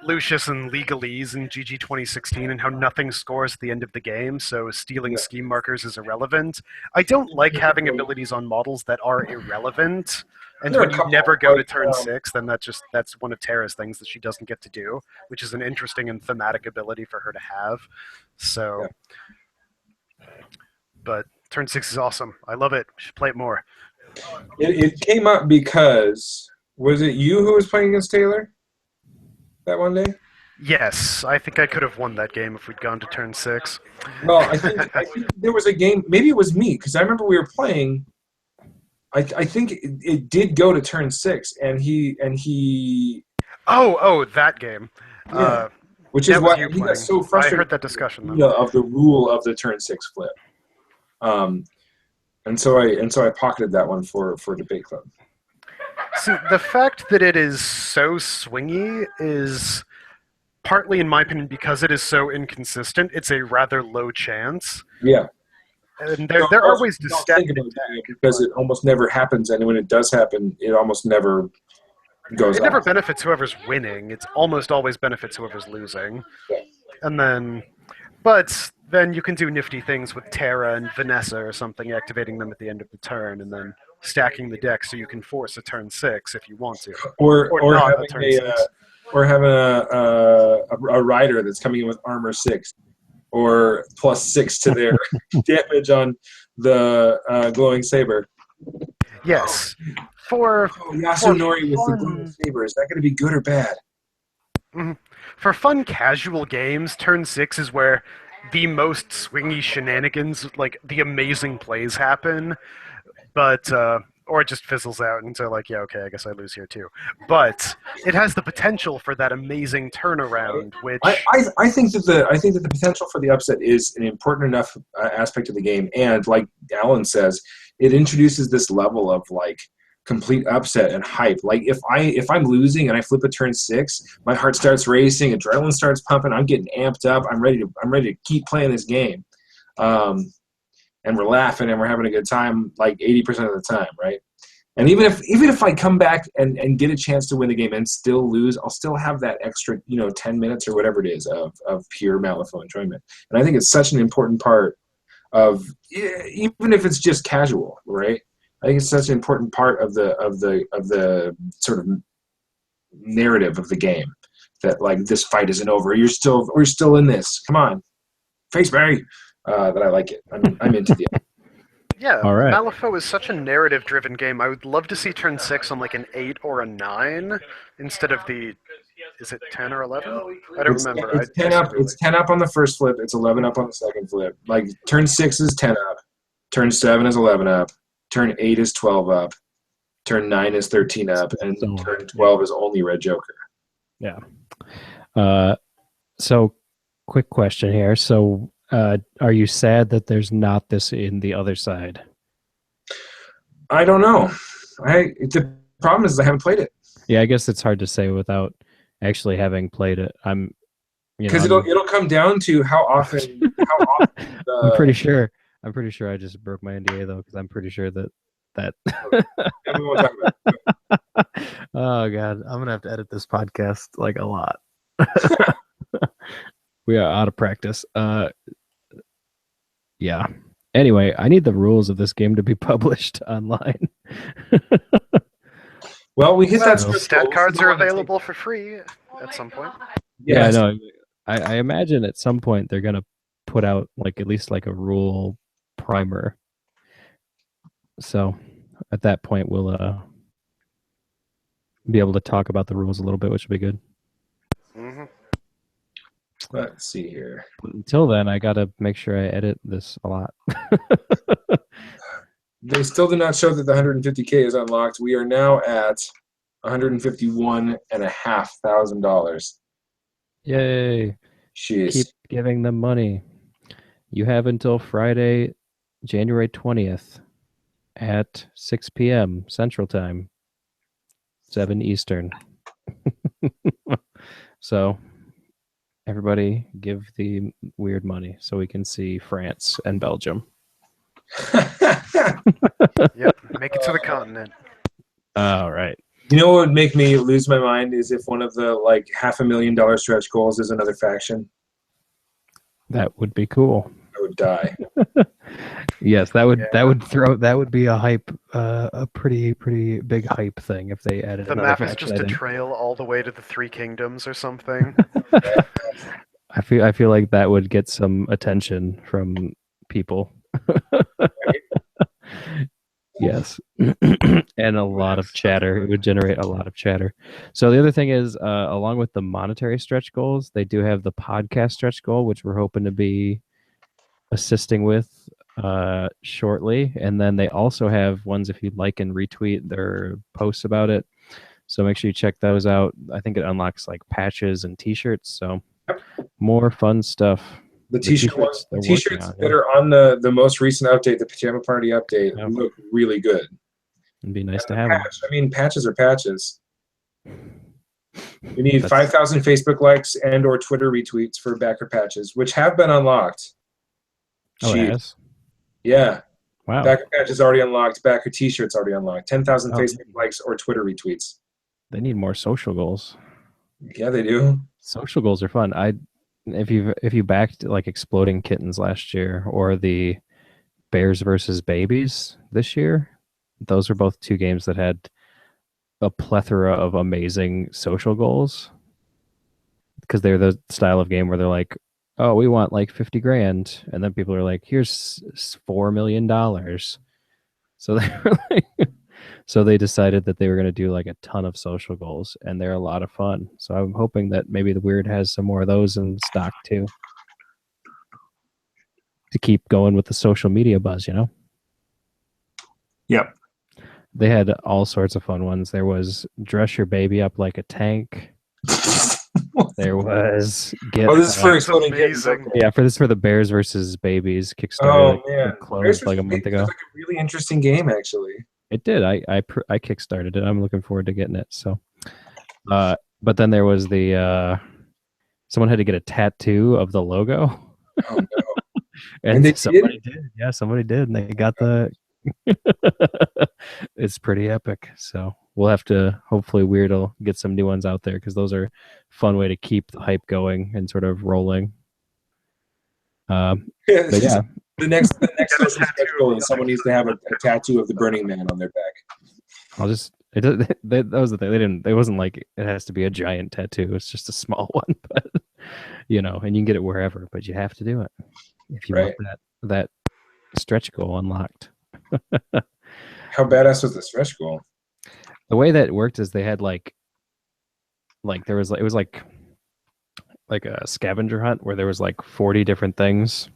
Lucius and Legalese in GG 2016, and how nothing scores at the end of the game, so stealing scheme markers is irrelevant. I don't like having abilities on models that are irrelevant, and when you never go to turn 6, then that's one of Terra's things that she doesn't get to do, which is an interesting and thematic ability for her to have. So, but turn 6 is awesome. I love it. Should play it more. It came up because, was it you who was playing against Taylor that one day? Yes, I think I could have won that game if we'd gone to turn 6. Well, I think there was a game, maybe it was me, because I remember we were playing. I think it did go to turn 6, and he. Oh, that game. Yeah. Which is why he got so frustrated. I heard that discussion though. Of the rule of the turn 6 flip. And so I pocketed that one for Debate Club. See, the fact that it is so swingy is partly, in my opinion, because it is so inconsistent. It's a rather low chance. Yeah. And there are ways to stack it because it almost never happens, and when it does happen, it almost never goes. It never benefits whoever's winning. It's almost always benefits whoever's losing. Yeah. And then you can do nifty things with Terra and Vanessa or something, activating them at the end of the turn, and then stacking the deck so you can force a turn 6 if you want to, or not having a turn 6. or having a rider that's coming in with armor 6 or +6 to their damage on the glowing saber. Yes. For Yasunori with the fun- glowing saber, is that going to be good or bad? For fun casual games, turn 6 is where the most swingy shenanigans, like the amazing plays happen, but or it just fizzles out into like, yeah, okay, I guess I lose here too. But it has the potential for that amazing turnaround, which I think that the potential for the upset is an important enough aspect of the game, and like Alan says, it introduces this level of like complete upset and hype. Like if I'm losing and I flip a turn 6, my heart starts racing, adrenaline starts pumping, I'm getting amped up, I'm ready to keep playing this game. And we're laughing and we're having a good time like 80% of the time, right? And even if I come back and get a chance to win the game and still lose, I'll still have that extra 10 minutes or whatever it is of pure malifaux enjoyment. And I think it's such an important part of, even if it's just casual, right? I think it's such an important part of the sort of narrative of the game that like this fight isn't over. We're still in this. Come on, face me. That I like it. I'm into the. Yeah, All right. Malifaux is such a narrative-driven game. I would love to see turn 6 on like an 8 or a 9 instead of the. Is it 10 or 11? I don't remember. It's 10 up. It's 10 up on the first flip. It's 11 up on the second flip. Like turn 6 is 10 up. Turn 7 is 11 up. Turn 8 is 12 up. Turn 9 is 13 up, and turn 12 is only red joker. Yeah. So, quick question here. So, are you sad that there's not this in the other side? I don't know. The problem is I haven't played it. Yeah, I guess it's hard to say without actually having played it. Because it'll come down to how often. I'm pretty sure I just broke my NDA though, because I'm pretty sure that. Yeah, we won't talk about it. Oh god, I'm gonna have to edit this podcast like a lot. We are out of practice. Yeah. Anyway, I need the rules of this game to be published online. Well, we hit that. Stat cards are available for free at some point. Yeah, I know. I imagine at some point they're gonna put out like at least like a rule primer. So at that point we'll be able to talk about the rules a little bit, which will be good. Mm-hmm. Let's see here. But until then, I gotta make sure I edit this a lot. They still do not show that the 150K is unlocked. We are now at $151,500. Yay! Jeez. Keep giving them money. You have until Friday, January 20th at 6 p.m. Central Time, 7 Eastern. So everybody give the weird money so we can see France and Belgium. Yep, make it to the continent. All right. You know what would make me lose my mind is if one of the like $500,000 stretch goals is another faction. That would be cool. I would die. Yes, that would be a hype, a pretty big hype thing if they added The another map is faction, just I a think. trail all the way to the Three Kingdoms or something. I feel like that would get some attention from people. Yes. And a lot of chatter. It would generate a lot of chatter. So the other thing is, along with the monetary stretch goals, they do have the podcast stretch goal, which we're hoping to be assisting with shortly. And then they also have ones if you'd like and retweet their posts about it. So make sure you check those out. I think it unlocks like patches and t-shirts. So more fun stuff. The t-shirts that are on the most recent update, the Pajama Party update, look really good. It'd be nice to have them. I mean, patches are patches. We need 5,000 Facebook likes and or Twitter retweets for backer patches, which have been unlocked. Oh, it has? Yeah. Wow. Backer patches already unlocked. Backer t-shirts already unlocked. 10,000 Facebook likes or Twitter retweets. They need more social goals. Yeah, they do. Social goals are fun. If you backed like Exploding Kittens last year or the Bears versus Babies this year, those are both two games that had a plethora of amazing social goals, because they're the style of game where they're like, oh, we want like 50 grand, and then people are like, here's $4 million. So they were like, so they decided that they were going to do like a ton of social goals, and they're a lot of fun. So I'm hoping that maybe the Weird has some more of those in stock too, to keep going with the social media buzz, you know? Yep. They had all sorts of fun ones. There was dress your baby up like a tank. There was get. Oh, this is for That's exploding kittens. amazing. Okay. Yeah, for the Bears versus Babies Kickstarter. Oh man, that closed Bears like a vs. month Babies ago. was like a really interesting game, actually. It did. I kickstarted it. I'm looking forward to getting it. So, but then there was the someone had to get a tattoo of the logo. Oh no! And they somebody did. Yeah, somebody did, and they got the. It's pretty epic. So we'll have to, hopefully Weird will get some new ones out there, because those are a fun way to keep the hype going and sort of rolling. But yeah, The next Get a social tattoo stretch goal of is the someone needs to have a tattoo of the Burning Man on their back. I'll just. That was the thing. They didn't. It wasn't like it has to be a giant tattoo. It's just a small one, but and you can get it wherever. But you have to do it if you want that stretch goal unlocked. How badass was the stretch goal? The way that it worked is they had like there was it was like a scavenger hunt where there was like 40 different things,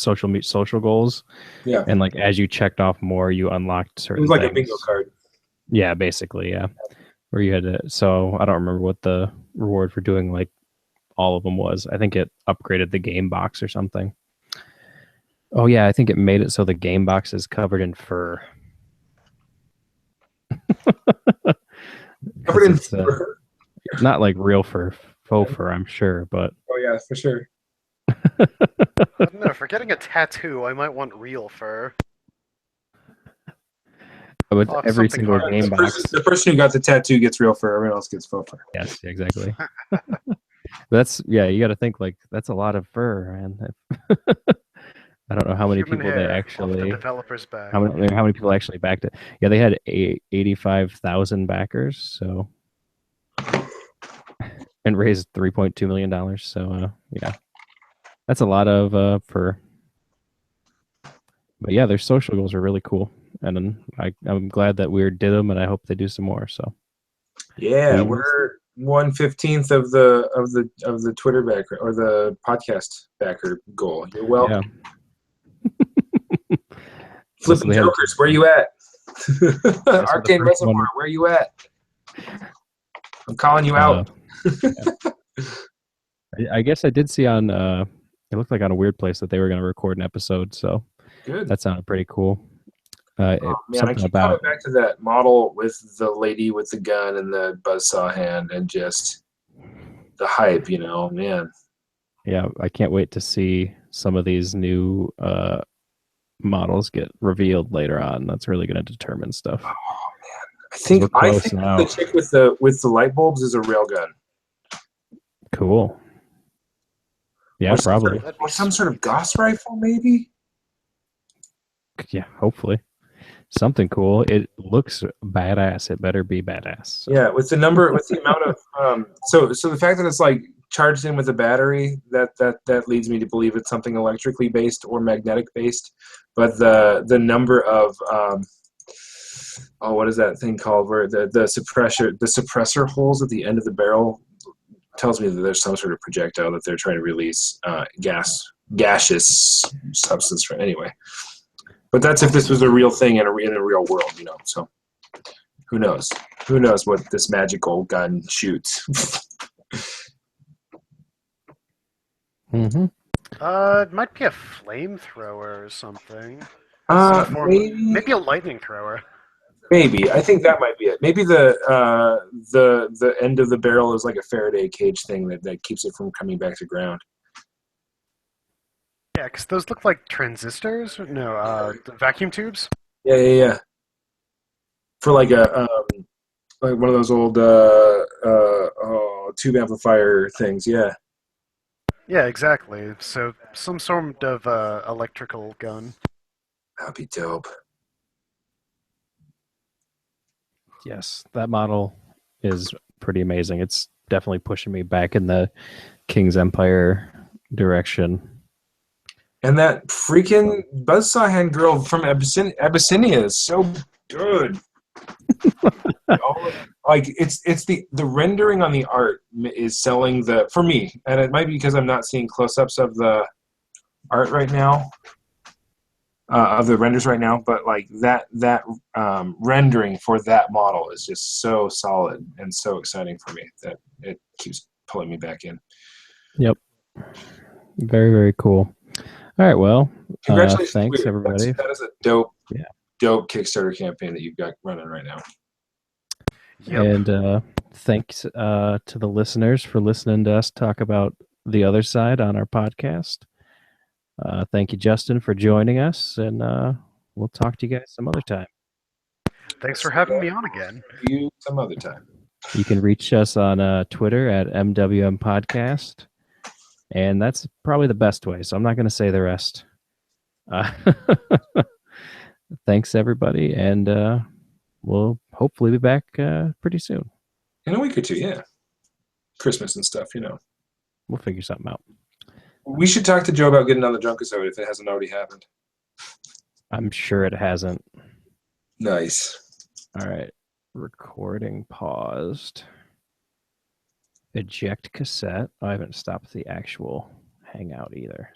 social goals. Yeah. And like as you checked off more, you unlocked certain It was like things. a bingo card. Yeah, basically, yeah. Where you had to, so I don't remember what the reward for doing like all of them was. I think it upgraded the game box or something. Oh yeah, I think it made it so the game box is covered in fur. Covered in It's, fur? not like real fur, faux fur, I'm sure, but Oh yeah, for sure. I don't know, for getting a tattoo, I might want real fur. with Oh, every something single hard. game box. The person who got the tattoo gets real fur. Everyone else gets faux fur. Yes, exactly. That's you got to think like that's a lot of fur, man. I don't know how many Human people they hair off actually. the developer's back. How many people actually backed it? Yeah, they had 85,000 backers, so and raised $3.2 million. So yeah, that's a lot of fur. But yeah, their social goals are really cool, and I'm glad that Weird did them, and I hope they do some more. So yeah, we're 1/15 of the Twitter backer or the podcast backer goal. You're welcome. Yeah. Flipping Jokers, where you at? Arcane Reservoir, where you at? I'm calling you out. I guess I did see on it looked like on a Weird Place that they were going to record an episode, so good. That sounded pretty cool. Man, I keep coming back to that model with the lady with the gun and the buzzsaw hand and just the hype, man. Yeah, I can't wait to see some of these new models get revealed later on. That's really going to determine stuff. Oh man, I think the chick with the light bulbs is a railgun. Cool. Yeah, probably. Or some sort of Gauss rifle, maybe. Yeah, hopefully. Something cool. It looks badass. It better be badass. So. Yeah, with the amount of so the fact that it's like charged in with a battery, that leads me to believe it's something electrically based or magnetic based. But the number of what is that thing called? Where the suppressor holes at the end of the barrel tells me that there's some sort of projectile that they're trying to release gaseous substance from. Anyway. But that's if this was a real thing in a real world, So who knows? Who knows what this magical gun shoots? Mm-hmm. It might be a flamethrower or something. Maybe a lightning thrower. Maybe. I think that might be it. Maybe the end of the barrel is like a Faraday cage thing that keeps it from coming back to ground. Yeah, because those look like transistors. No, vacuum tubes. Yeah. For like like one of those old tube amplifier things. Yeah. Yeah, exactly. So some sort of electrical gun. That'd be dope. Yes, that model is pretty amazing. It's definitely pushing me back in the King's Empire direction. And that freaking buzzsaw hand girl from Abyssinia is so good. Like it's the rendering on the art is selling the for me, and it might be because I'm not seeing close-ups of the art right now, of the renders right now. But like that rendering for that model is just so solid and so exciting for me that it keeps pulling me back in. Yep, very very cool. All right, well, Congratulations! thanks Weird. everybody. That is a dope Yeah. dope Kickstarter campaign that you've got running right now. Yep. And thanks to the listeners for listening to us talk about the other side on our podcast. Thank you, Justin, for joining us, and we'll talk to you guys some other time. Thanks for having me on again. You some other time. You can reach us on Twitter at MWM Podcast, and that's probably the best way, so I'm not going to say the rest. Thanks, everybody, and we'll hopefully be back pretty soon. In a week or two, yeah. Christmas and stuff, you know. We'll figure something out. We should talk to Joe about getting on the drunk episode if it hasn't already happened. I'm sure it hasn't. Nice. All right. Recording paused. Eject cassette. Oh, I haven't stopped the actual hangout either.